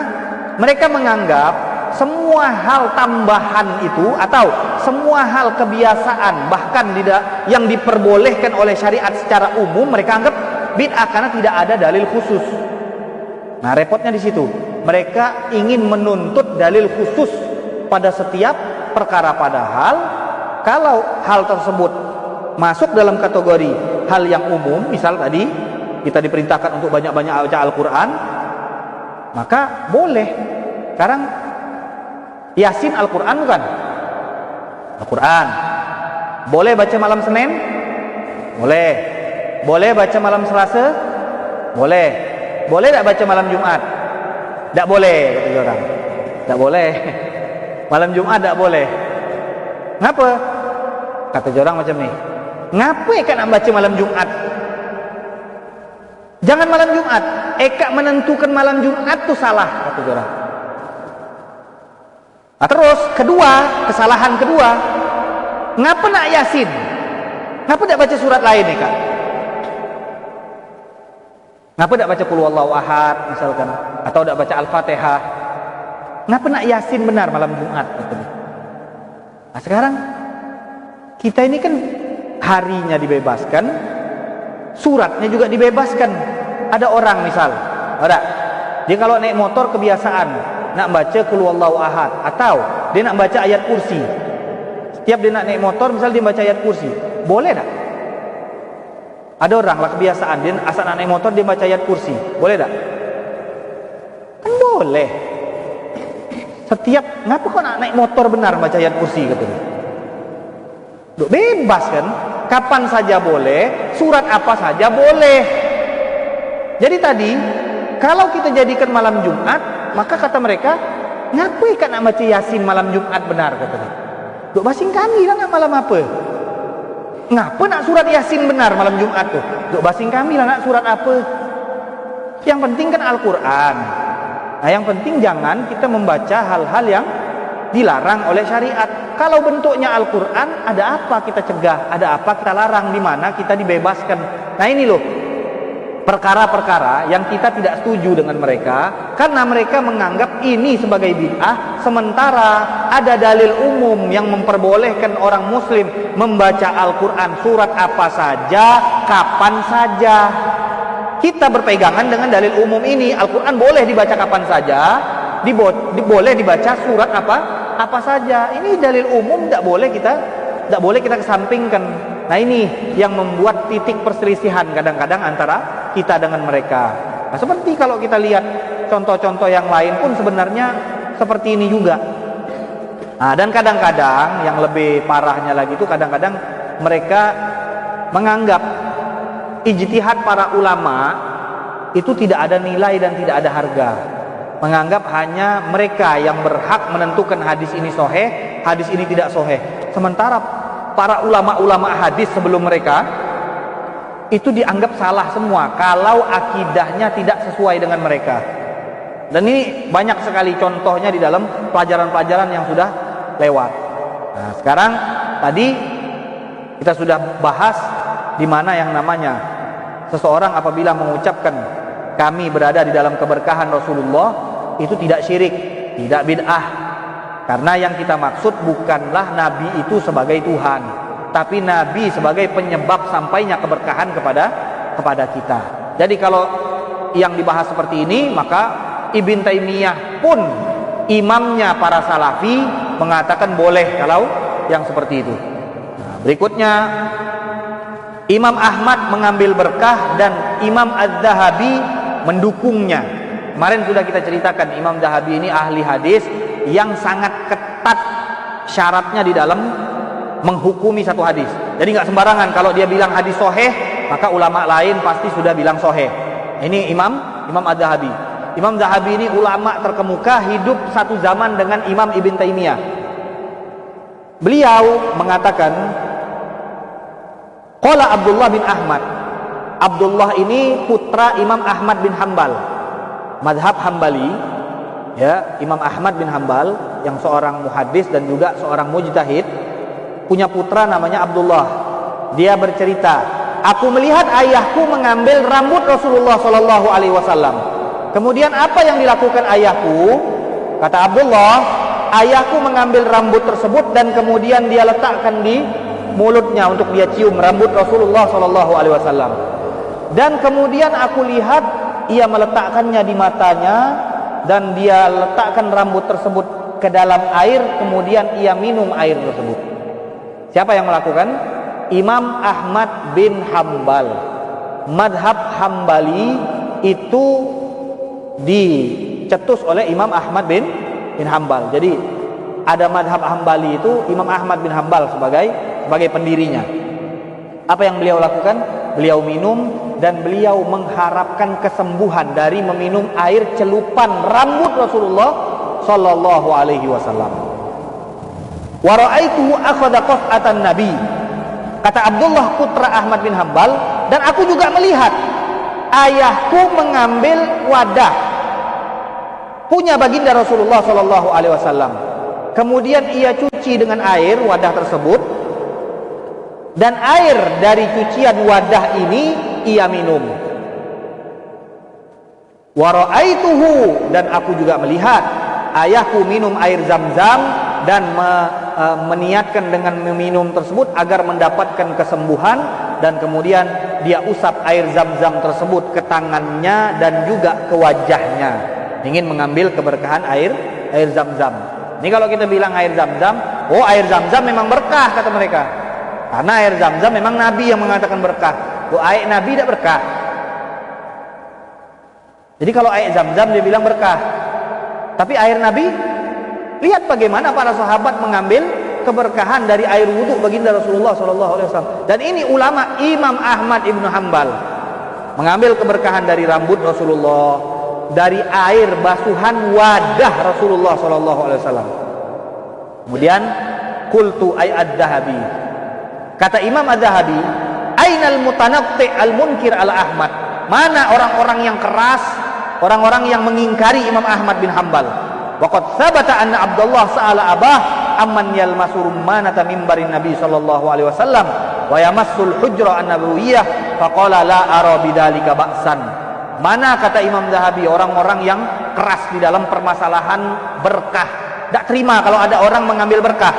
mereka menganggap semua hal tambahan itu atau semua hal kebiasaan bahkan yang diperbolehkan oleh syariat secara umum mereka anggap bid'ah karena tidak ada dalil khusus. Nah, repotnya di situ. mereka ingin menuntut dalil khusus pada setiap perkara, padahal kalau hal tersebut masuk dalam kategori hal yang umum, misal tadi kita diperintahkan untuk banyak-banyak baca Al-Quran, maka boleh. Sekarang Yasin Al-Quran bukan? Al-Quran. Boleh baca malam Senin? Boleh. Boleh baca malam Selasa? Boleh. Boleh tak baca malam Jumat? Tak boleh, kata orang. Tak boleh. Malam Jumat tak boleh. Ngapa? Kata orang macam ni. Ngapa ikat nak baca malam Jumat? Jangan malam Jumat. Ikat menentukan malam Jumat tu salah, kata orang. Nah, terus kedua, kesalahan kedua, ngapa nak Yasin? Ngapa tak baca surat lain ni, Kak? Ngapa tak baca Qul Huwallahu Ahad misalkan, atau tak baca Al-Fatihah? Ngapa nak Yasin benar malam Jumat? Nah, sekarang kita ini kan harinya dibebaskan, suratnya juga dibebaskan. Ada orang misal, dia kalau naik motor kebiasaan nak baca Qul Huwallahu Ahad, atau dia nak baca ayat kursi. Setiap dia nak naik motor, misal dia baca ayat kursi, boleh tak? Ada orang lah kebiasaan, dia asal nak naik motor dia baca ayat kursi, boleh tak? Kan boleh. Setiap, ngapa kau nak naik motor benar baca ayat kursi, katanya? Bebas kan? Kapan saja boleh, surat apa saja boleh. Jadi tadi, kalau kita jadikan malam Jumat, maka kata mereka, ngapa ikan nak baca Yasin malam Jumat benar, katanya? Duk basing kami lah nak malam apa? Ngapa nak surat Yasin benar malam Jumat tu? Duk basing kami lah nak surat apa? Yang penting kan Al-Quran. Nah, yang penting jangan kita membaca hal-hal yang dilarang oleh syariat. Kalau bentuknya Al-Quran, ada apa kita cegah? Ada apa kita larang? Di mana kita dibebaskan? Nah ini loh, perkara-perkara yang kita tidak setuju dengan mereka, karena mereka menganggap ini sebagai bid'ah, sementara ada dalil umum yang memperbolehkan orang muslim membaca Al-Quran surat apa saja, kapan saja. Kita berpegangan dengan dalil umum ini. Al-Quran boleh dibaca kapan saja, boleh dibaca surat apa saja. Ini dalil umum, tidak boleh kita kesampingkan. Nah ini yang membuat titik perselisihan kadang-kadang antara kita dengan mereka. Nah, seperti kalau kita lihat contoh-contoh yang lain pun sebenarnya seperti ini juga. Nah, dan kadang-kadang yang lebih parahnya lagi itu kadang-kadang mereka menganggap ijtihad para ulama itu tidak ada nilai dan tidak ada harga. Menganggap hanya mereka yang berhak menentukan hadis ini sahih, hadis ini tidak sahih. Sementara para ulama-ulama hadis sebelum mereka itu dianggap salah semua kalau akidahnya tidak sesuai dengan mereka. Dan ini banyak sekali contohnya di dalam pelajaran-pelajaran yang sudah lewat. Nah, sekarang tadi kita sudah bahas di mana yang namanya seseorang apabila mengucapkan kami berada di dalam keberkahan Rasulullah, itu tidak syirik, tidak bid'ah. Karena yang kita maksud bukanlah Nabi itu sebagai Tuhan, tapi Nabi sebagai penyebab sampainya keberkahan kepada kita. Jadi kalau yang dibahas seperti ini, maka Ibn Taimiyah pun imamnya para salafi mengatakan boleh kalau yang seperti itu. Nah, berikutnya Imam Ahmad mengambil berkah dan Imam Az-Zahabi mendukungnya. Kemarin sudah kita ceritakan Imam Zahabi ini ahli hadis yang sangat ketat syaratnya di dalam menghukumi satu hadis. Jadi nggak sembarangan kalau dia bilang hadis sahih, maka ulama lain pasti sudah bilang sahih. Ini Imam Az-Zahabi. Imam Zahabi ini ulama terkemuka, hidup satu zaman dengan Imam Ibn Taimiyah. Beliau mengatakan, qala Abdullah bin Ahmad. Abdullah ini putra Imam Ahmad bin Hambal, mazhab Hambali, ya, Imam Ahmad bin Hambal yang seorang muhaddis dan juga seorang mujtahid, punya putra namanya Abdullah. Dia bercerita, aku melihat ayahku mengambil rambut Rasulullah sallallahu alaihi wasallam. Kemudian apa yang dilakukan ayahku? Kata Abdullah, ayahku mengambil rambut tersebut dan kemudian dia letakkan di mulutnya untuk dia cium rambut Rasulullah sallallahu alaihi wasallam. Dan kemudian aku lihat ia meletakkannya di matanya dan dia letakkan rambut tersebut ke dalam air, kemudian ia minum air tersebut. Siapa yang melakukan? Imam Ahmad bin Hambal. Madhab Hambali itu dicetus oleh Imam Ahmad bin Hambal. Jadi ada madhab Hambali itu Imam Ahmad bin Hambal sebagai pendirinya. Apa yang beliau lakukan? Beliau minum dan beliau mengharapkan kesembuhan dari meminum air celupan rambut Rasulullah sallallahu alaihi wasallam. Wa ra'aituhu akhadha qaf'atan nabi. Kata Abdullah putra Ahmad bin Hambal, dan aku juga melihat ayahku mengambil wadah punya baginda Rasulullah sallallahu alaihi wasallam. Kemudian ia cuci dengan air wadah tersebut, dan air dari cucian wadah ini ia minum. Wa ra'aituhu, dan aku juga melihat ayahku minum air Zam-Zam dan meniatkan dengan meminum tersebut agar mendapatkan kesembuhan, dan kemudian dia usap air Zam-Zam tersebut ke tangannya dan juga ke wajahnya, ingin mengambil keberkahan air Zam-Zam. Ini kalau kita bilang air Zam-Zam, oh air Zam-Zam memang berkah kata mereka. Karena air Zam-Zam memang Nabi yang mengatakan berkah. Oh, air Nabi tidak berkah. Jadi kalau air Zam-Zam dia bilang berkah. Tapi air Nabi, lihat bagaimana para sahabat mengambil keberkahan dari air wudhu baginda Rasulullah SAW. Dan ini ulama Imam Ahmad ibn Hambal mengambil keberkahan dari rambut Rasulullah, dari air basuhan wadah Rasulullah SAW. Kemudian qultu ay ad-Dahabi. Kata Imam ad-Dahabi, ainal mutanaqti al-munkir ala Ahmad. Mana orang-orang yang keras, orang-orang yang mengingkari Imam Ahmad bin Hambal. Waqad thabata anna Abdullah sa'ala abah amman yalmasu rummanata mimbarin Nabi sallallahu alaihi wasallam wa yamassul hujra an-nabawiyyah faqala la ara bidzalika ba'san. Mana kata Imam Zahabi orang-orang yang keras di dalam permasalahan berkah, tidak terima kalau ada orang mengambil berkah.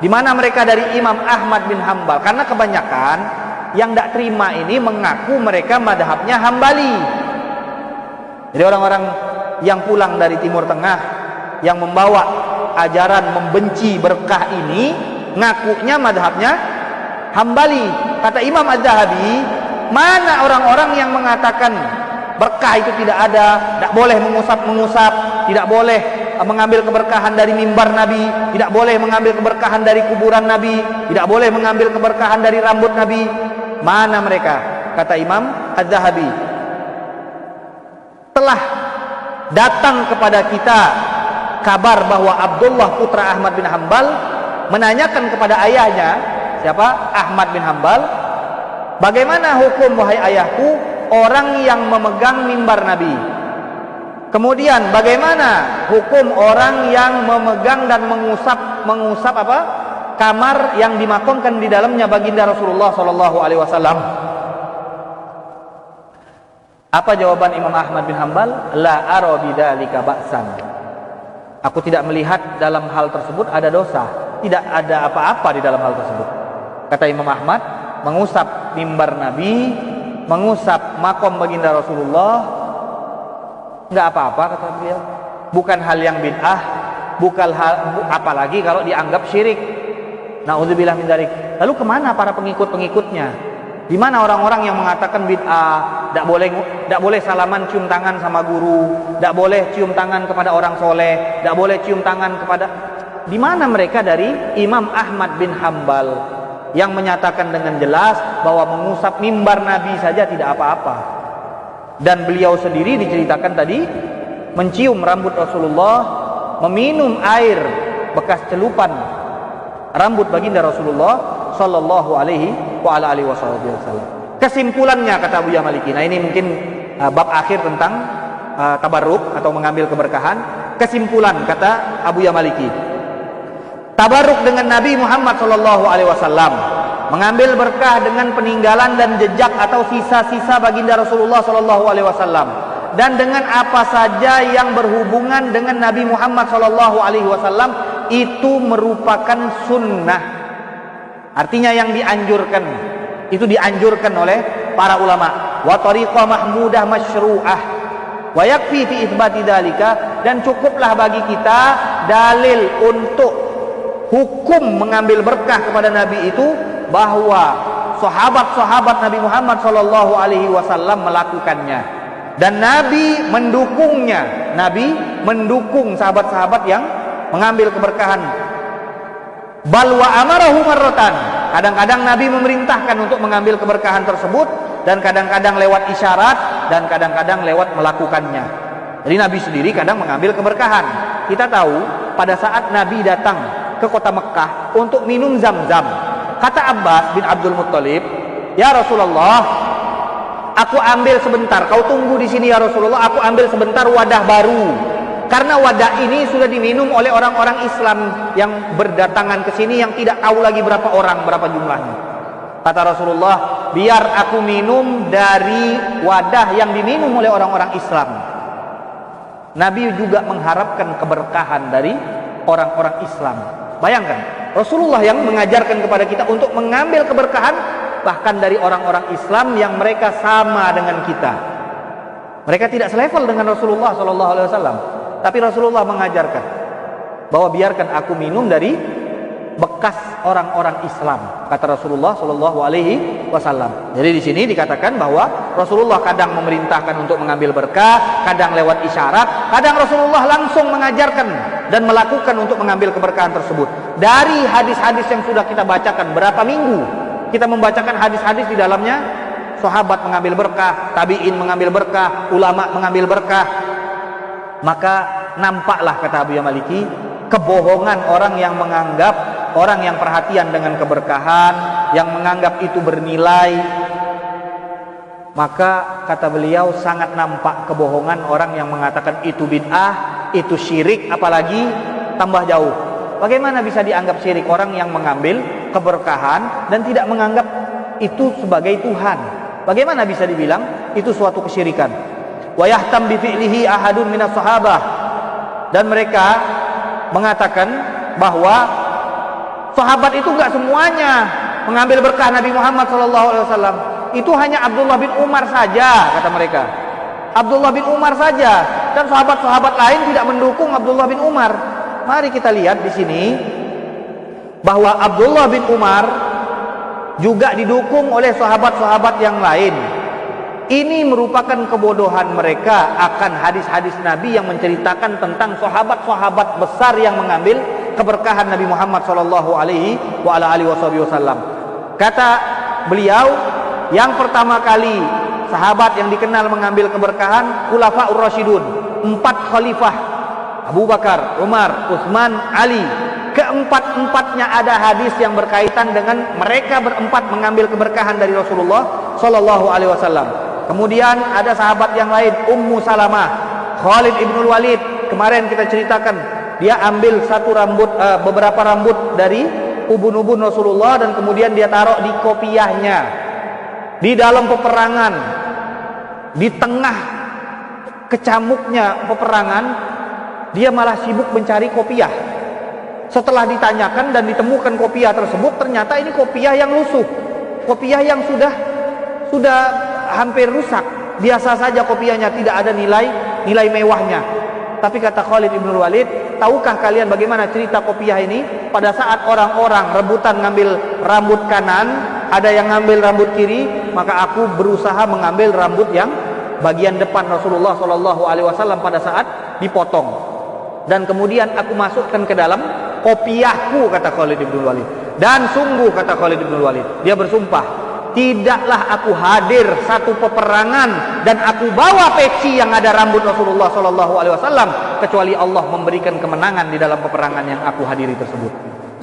Di mana mereka? Dari Imam Ahmad bin Hambal. Karena kebanyakan yang tidak terima ini mengaku mereka madhabnya Hambali. Jadi orang-orang yang pulang dari Timur Tengah yang membawa ajaran membenci berkah ini ngakunya madhabnya Hambali. Kata Imam Az-Zahabi, mana orang-orang yang mengatakan berkah itu tidak ada, tidak boleh mengusap, tidak boleh mengambil keberkahan dari mimbar Nabi, tidak boleh mengambil keberkahan dari kuburan Nabi, tidak boleh mengambil keberkahan dari rambut Nabi. Mana mereka? Kata Imam Az-Zahabi, telah datang kepada kita kabar bahwa Abdullah putra Ahmad bin Hambal menanyakan kepada ayahnya, siapa? Ahmad bin Hambal, bagaimana hukum wahai ayahku orang yang memegang mimbar Nabi? Kemudian bagaimana hukum orang yang memegang dan mengusap apa? Kamar yang dimakamkan di dalamnya baginda Rasulullah sallallahu alaihi wasallam. Apa jawaban Imam Ahmad bin Hambal? La ara bidzalika ba'san. Aku tidak melihat dalam hal tersebut ada dosa, tidak ada apa-apa di dalam hal tersebut. Kata Imam Ahmad, mengusap mimbar Nabi, mengusap makam baginda Rasulullah, enggak apa-apa kata beliau. Bukan hal yang bid'ah, bukan hal apalagi kalau dianggap syirik. Nauzubillah min dzalik. Lalu kemana para pengikut-pengikutnya? Di mana orang-orang yang mengatakan bid'ah, tidak boleh salaman cium tangan sama guru, tidak boleh cium tangan kepada orang soleh, tidak boleh cium tangan kepada. Di mana mereka dari Imam Ahmad bin Hambal yang menyatakan dengan jelas bahwa mengusap mimbar Nabi saja tidak apa-apa. Dan beliau sendiri diceritakan tadi mencium rambut Rasulullah, meminum air bekas celupan rambut baginda Rasulullah sallallahu alaihi wa ala alihi wasallam. Kesimpulannya kata Abu Maliki. Nah, ini mungkin bab akhir tentang tabarruk atau mengambil keberkahan. Kesimpulan kata Abu Maliki. Tabarruk dengan Nabi Muhammad sallallahu alaihi wasallam, mengambil berkah dengan peninggalan dan jejak atau sisa-sisa baginda Rasulullah sallallahu alaihi wasallam, dan dengan apa saja yang berhubungan dengan Nabi Muhammad sallallahu alaihi wasallam itu merupakan sunnah. Artinya yang dianjurkan, itu dianjurkan oleh para ulama. Wa tariqah mahmudah masyru'ah, Wa yakfi fi itsbati dzalika, dan cukuplah bagi kita dalil untuk hukum mengambil berkah kepada Nabi itu bahwa sahabat-sahabat Nabi Muhammad sallallahu alaihi wasallam melakukannya dan Nabi mendukungnya. Nabi mendukung sahabat-sahabat yang mengambil keberkahan. Bal wa amarahu marratan, kadang-kadang Nabi memerintahkan untuk mengambil keberkahan tersebut, dan kadang-kadang lewat isyarat, dan kadang-kadang lewat melakukannya. Jadi Nabi sendiri kadang mengambil keberkahan. Kita tahu pada saat Nabi datang ke kota Mekah untuk minum Zam-Zam, kata Abbas bin Abdul Muttalib, "Ya Rasulullah, aku ambil sebentar, kau tunggu di sini ya Rasulullah, aku ambil sebentar wadah baru. Karena wadah ini sudah diminum oleh orang-orang Islam yang berdatangan ke sini yang tidak tahu lagi berapa orang, berapa jumlahnya." Kata Rasulullah, "Biar aku minum dari wadah yang diminum oleh orang-orang Islam." Nabi juga mengharapkan keberkahan dari orang-orang Islam. Bayangkan, Rasulullah yang mengajarkan kepada kita untuk mengambil keberkahan bahkan dari orang-orang Islam yang mereka sama dengan kita. Mereka tidak selevel dengan Rasulullah SAW. Tapi Rasulullah mengajarkan bahwa biarkan aku minum dari bekas orang-orang Islam, kata Rasulullah SAW. Jadi di sini dikatakan bahwa Rasulullah kadang memerintahkan untuk mengambil berkah, kadang lewat isyarat, kadang Rasulullah langsung mengajarkan dan melakukan untuk mengambil keberkahan tersebut. Dari hadis-hadis yang sudah kita bacakan berapa minggu, kita membacakan hadis-hadis di dalamnya sahabat mengambil berkah, tabi'in mengambil berkah, ulama mengambil berkah. Maka nampaklah, kata Abu Maliki, kebohongan orang yang menganggap, orang yang perhatian dengan keberkahan, yang menganggap itu bernilai. Maka kata beliau sangat nampak kebohongan orang yang mengatakan itu bid'ah, itu syirik, apalagi tambah jauh. Bagaimana bisa dianggap syirik orang yang mengambil keberkahan dan tidak menganggap itu sebagai Tuhan? Bagaimana bisa dibilang itu suatu kesyirikan? Wa yahtam bi fi'lihi ahadun minas sahabah, dan mereka mengatakan bahwa sahabat itu enggak semuanya mengambil berkah Nabi Muhammad SAW. Itu hanya Abdullah bin Umar saja, kata mereka. Abdullah bin Umar saja, dan sahabat-sahabat lain tidak mendukung Abdullah bin Umar. Mari kita lihat di sini bahwa Abdullah bin Umar juga didukung oleh sahabat-sahabat yang lain. Ini merupakan kebodohan mereka akan hadis-hadis Nabi yang menceritakan tentang sahabat-sahabat besar yang mengambil keberkahan Nabi Muhammad SAW. Kata beliau, yang pertama kali sahabat yang dikenal mengambil keberkahan Khulafaur Rasyidun, 4 khalifah, Abu Bakar, Umar, Utsman, Ali. Keempat-empatnya ada hadis yang berkaitan dengan mereka berempat mengambil keberkahan dari Rasulullah SAW. Kemudian ada sahabat yang lain, Ummu Salamah, Khalid ibnul Walid. Kemarin kita ceritakan, dia ambil beberapa rambut dari ubun-ubun Rasulullah dan kemudian dia taruh di kopiahnya. Di dalam peperangan, di tengah kecamuknya peperangan, dia malah sibuk mencari kopiah. Setelah ditanyakan dan ditemukan kopiah tersebut, ternyata ini kopiah yang lusuh, kopiah yang sudah hampir rusak. Biasa saja kopiahnya, tidak ada nilai mewahnya. Tapi kata Khalid ibn Walid, tahukah kalian bagaimana cerita kopiah ini? Pada saat orang-orang rebutan ngambil rambut kanan, ada yang ngambil rambut kiri, maka aku berusaha mengambil rambut yang bagian depan Rasulullah SAW pada saat dipotong. Dan kemudian aku masukkan ke dalam kopiahku, kata Khalid ibn Walid. Dan sungguh, kata Khalid ibn Walid, dia bersumpah, tidaklah aku hadir satu peperangan dan aku bawa peci yang ada rambut Rasulullah SAW kecuali Allah memberikan kemenangan di dalam peperangan yang aku hadiri tersebut.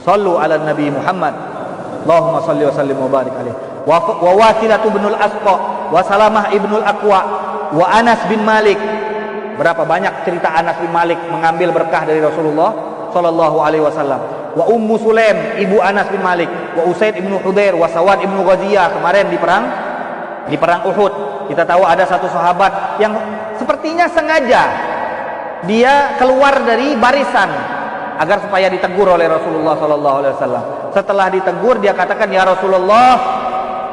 Sallu ala Nabi Muhammad, Allahumma salli wa sallim wa barik alaihi. Wa Wasilah binul Asqa, wa Salamah ibnul Aqwa, wa Anas bin Malik. Berapa banyak cerita Anas bin Malik mengambil berkah dari Rasulullah SAW. Wa Ummu Sulaim, ibu Anas bin Malik, wa Usaid ibnu Hudair, wa Sawad ibnu Ghaziyah. Kemarin di perang Uhud, kita tahu ada satu sahabat yang sepertinya sengaja dia keluar dari barisan agar supaya ditegur oleh Rasulullah SAW. Setelah ditegur, dia katakan, ya Rasulullah,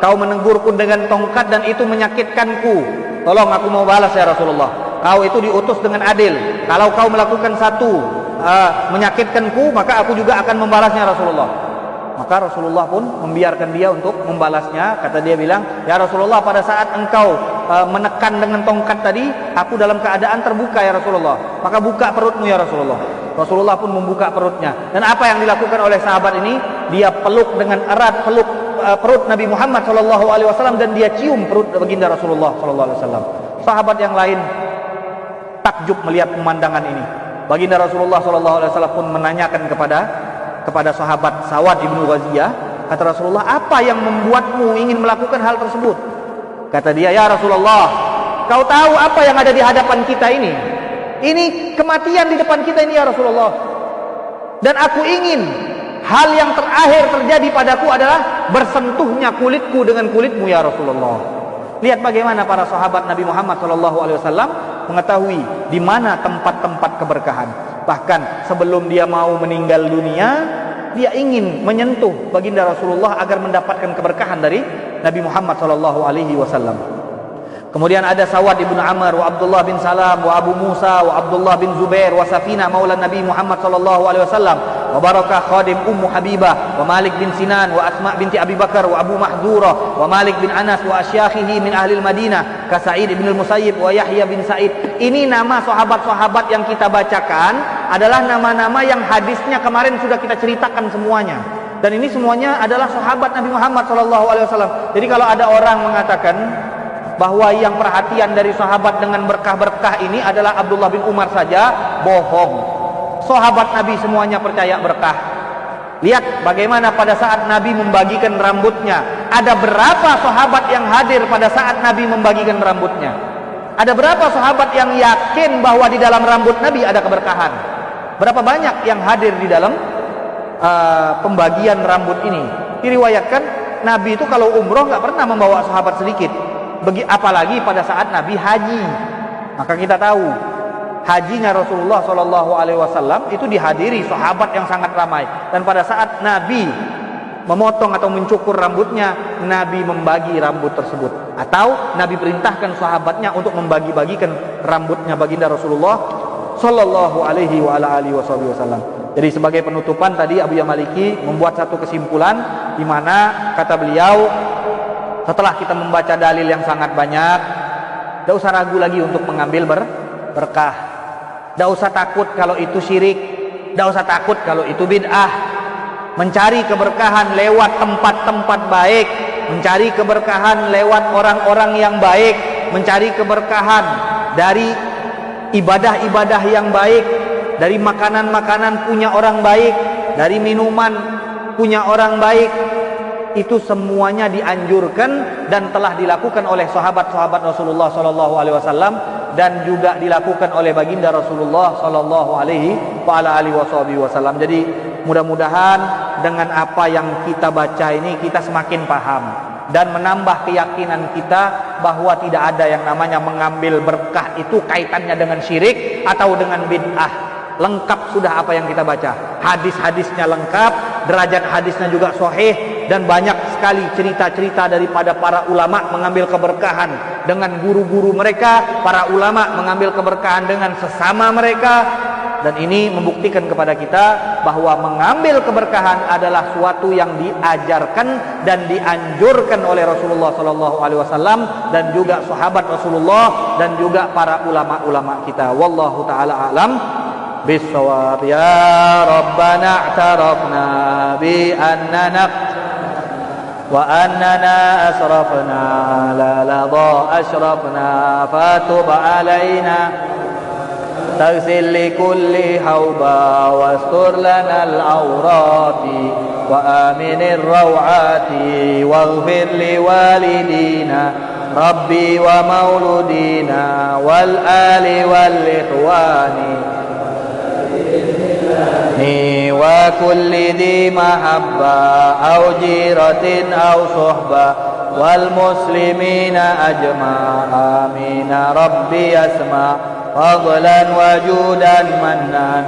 kau menegurku dengan tongkat dan itu menyakitkanku. Tolong aku mau balas ya Rasulullah. kau itu diutus dengan adil. Kalau kau melakukan satu menyakitkanku, maka aku juga akan membalasnya Rasulullah. Maka Rasulullah pun membiarkan dia untuk membalasnya. Kata dia bilang, ya Rasulullah, pada saat engkau menekan dengan tongkat tadi, aku dalam keadaan terbuka ya Rasulullah. Maka buka perutmu ya Rasulullah. Rasulullah pun membuka perutnya. Dan apa yang dilakukan oleh sahabat ini? Dia peluk dengan erat, peluk perut Nabi Muhammad SAW, dan dia cium perut baginda Rasulullah SAW. Sahabat yang lain takjub melihat pemandangan ini. Baginda Rasulullah SAW pun menanyakan kepada sahabat Sawad ibnu Ghaziyah, kata Rasulullah, apa yang membuatmu ingin melakukan hal tersebut? Kata dia, ya Rasulullah, kau tahu apa yang ada di hadapan kita ini? Ini kematian di depan kita ini ya Rasulullah. Dan aku ingin hal yang terakhir terjadi padaku adalah bersentuhnya kulitku dengan kulitmu ya Rasulullah. Lihat bagaimana para sahabat Nabi Muhammad SAW mengetahui di mana tempat-tempat keberkahan. Bahkan sebelum dia mau meninggal dunia, dia ingin menyentuh baginda Rasulullah agar mendapatkan keberkahan dari Nabi Muhammad SAW. Kemudian ada Sawad ibnu Amr, wa Abdullah bin Salam, wa Abu Musa, wa Abdullah bin Zubair, wa Safina maula Nabi Muhammad SAW, wa Barakah khadim Ummu Habibah, wa Malik bin Sinan, wa Asma binti Abi Bakar, wa Abu Mahdzura, wa Malik bin Anas, wa asyakhihi min ahli Madinah, ka Sa'id ibn al-Musayyib, wa Yahya bin Sa'id. Ini nama sahabat-sahabat yang kita bacakan adalah nama-nama yang hadisnya kemarin sudah kita ceritakan semuanya. Dan ini semuanya adalah sahabat Nabi Muhammad SAW. Jadi kalau ada orang mengatakan bahwa yang perhatian dari sahabat dengan berkah-berkah ini adalah Abdullah bin Umar saja, bohong. Sahabat Nabi semuanya percaya berkah. Lihat bagaimana pada saat Nabi membagikan rambutnya. Ada berapa sahabat yang hadir pada saat Nabi membagikan rambutnya? Ada berapa sahabat yang yakin bahwa di dalam rambut Nabi ada keberkahan? Berapa banyak yang hadir di dalam pembagian rambut ini? Diriwayatkan Nabi itu kalau umroh nggak pernah membawa sahabat sedikit. Apalagi pada saat Nabi haji. Maka kita tahu hajinya Rasulullah SAW itu dihadiri sahabat yang sangat ramai. Dan pada saat Nabi memotong atau mencukur rambutnya, Nabi membagi rambut tersebut. Atau Nabi perintahkan sahabatnya untuk membagi-bagikan rambutnya baginda Rasulullah SAW. Jadi sebagai penutupan tadi Abu Yamaliki membuat satu kesimpulan, di mana kata beliau, setelah kita membaca dalil yang sangat banyak, tidak usah ragu lagi untuk mengambil berkah. Tidak usah takut kalau itu syirik, tidak usah takut kalau itu bid'ah. Mencari keberkahan lewat tempat-tempat baik, mencari keberkahan lewat orang-orang yang baik, mencari keberkahan dari ibadah-ibadah yang baik, dari makanan-makanan punya orang baik, dari minuman punya orang baik. Itu semuanya dianjurkan dan telah dilakukan oleh sahabat-sahabat Rasulullah SAW, dan juga dilakukan oleh baginda Rasulullah SAW. Jadi mudah-mudahan dengan apa yang kita baca ini kita semakin paham dan menambah keyakinan kita bahwa tidak ada yang namanya mengambil berkah itu kaitannya dengan syirik atau dengan bid'ah. Lengkap sudah apa yang kita baca, hadis-hadisnya lengkap, derajat hadisnya juga sahih, dan banyak sekali cerita-cerita daripada para ulama mengambil keberkahan dengan guru-guru mereka, para ulama mengambil keberkahan dengan sesama mereka. Dan ini membuktikan kepada kita bahwa mengambil keberkahan adalah suatu yang diajarkan dan dianjurkan oleh Rasulullah SAW dan juga sahabat Rasulullah dan juga para ulama-ulama kita. Wallahu ta'ala a'lam bisawab. Ya Rabbana a'tarafna bi annana wa annana asrafna la ladha ashrafna fatub alaina تغسل لكل حوبا واستر لنا العورات وآمن الروعات واغفر لوالدينا ربي ومولودينا والآل والإخوان وكل ذي محبة أو جيرة أو صحبة والمسلمين أجمع آمين ربي أسمع فضلا وجودا منان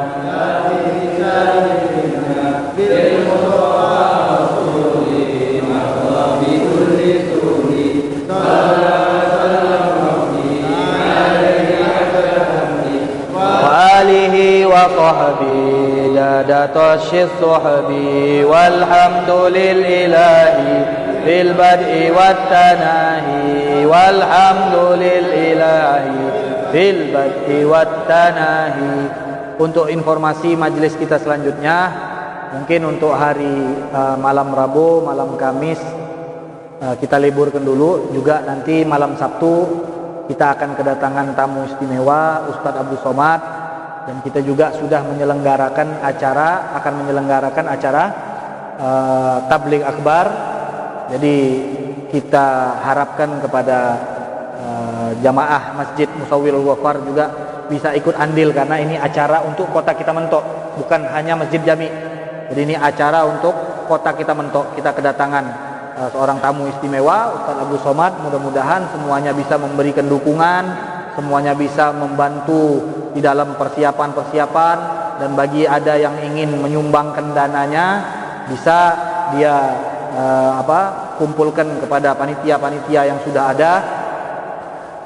بالمصطفى tasyis suhbi walhamdulillahi fil bad'i wat tanahi walhamdulillahi fil bad'i wat tanahi. Untuk informasi majelis kita selanjutnya, mungkin untuk hari malam Rabu, malam Kamis kita liburkan dulu. Juga nanti malam Sabtu kita akan kedatangan tamu istimewa Ustadz Abdul Somad, dan kita juga sudah menyelenggarakan acara tabligh akbar. Jadi kita harapkan kepada jamaah Masjid Musawwirul Ghafar juga bisa ikut andil, karena ini acara untuk kota kita Mentok, bukan hanya Masjid Jami. Jadi ini acara untuk kota kita Mentok. Kita kedatangan seorang tamu istimewa, Ustadz Abdul Somad. Mudah-mudahan semuanya bisa memberikan dukungan, semuanya bisa membantu di dalam persiapan-persiapan, dan bagi ada yang ingin menyumbangkan dananya bisa dia kumpulkan kepada panitia-panitia yang sudah ada.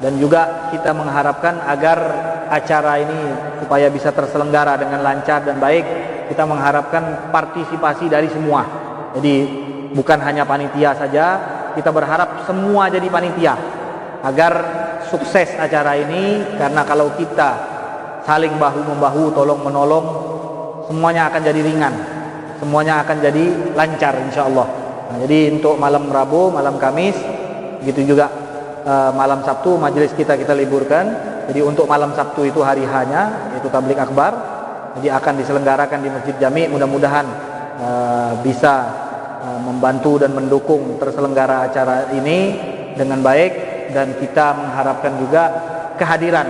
Dan juga kita mengharapkan agar acara ini supaya bisa terselenggara dengan lancar dan baik, kita mengharapkan partisipasi dari semua. Jadi bukan hanya panitia saja, kita berharap semua jadi panitia agar sukses acara ini. Karena kalau kita saling bahu-membahu, tolong-menolong, semuanya akan jadi ringan, semuanya akan jadi lancar insyaallah. Nah, jadi untuk malam Rabu, malam Kamis, begitu juga malam Sabtu majelis kita liburkan. Jadi untuk malam Sabtu itu hari hanya, yaitu tabligh akbar, jadi akan diselenggarakan di Masjid Jami. Mudah-mudahan bisa membantu dan mendukung terselenggara acara ini dengan baik, dan kita mengharapkan juga kehadiran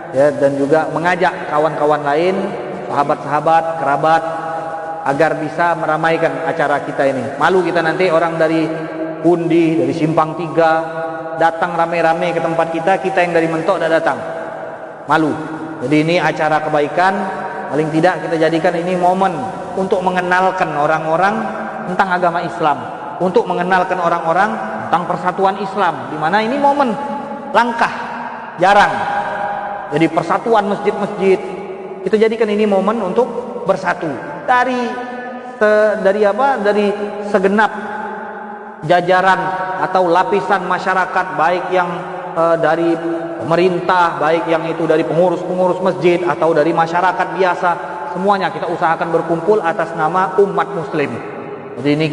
ya, dan juga mengajak kawan-kawan lain, sahabat-sahabat, kerabat, agar bisa meramaikan acara kita ini. Malu kita nanti orang dari Pundi, dari Simpang 3 datang rame-rame ke tempat kita yang dari Mentok tidak datang. Malu. Jadi ini acara kebaikan, paling tidak kita jadikan ini momen untuk mengenalkan orang-orang tentang agama Islam, untuk mengenalkan orang-orang tentang persatuan Islam, di mana ini momen langkah, jarang. Jadi persatuan masjid-masjid, kita jadikan ini momen untuk bersatu dari segenap jajaran atau lapisan masyarakat, baik yang dari pemerintah, baik yang itu dari pengurus-pengurus masjid atau dari masyarakat biasa, semuanya kita usahakan berkumpul atas nama umat muslim. Jadi ini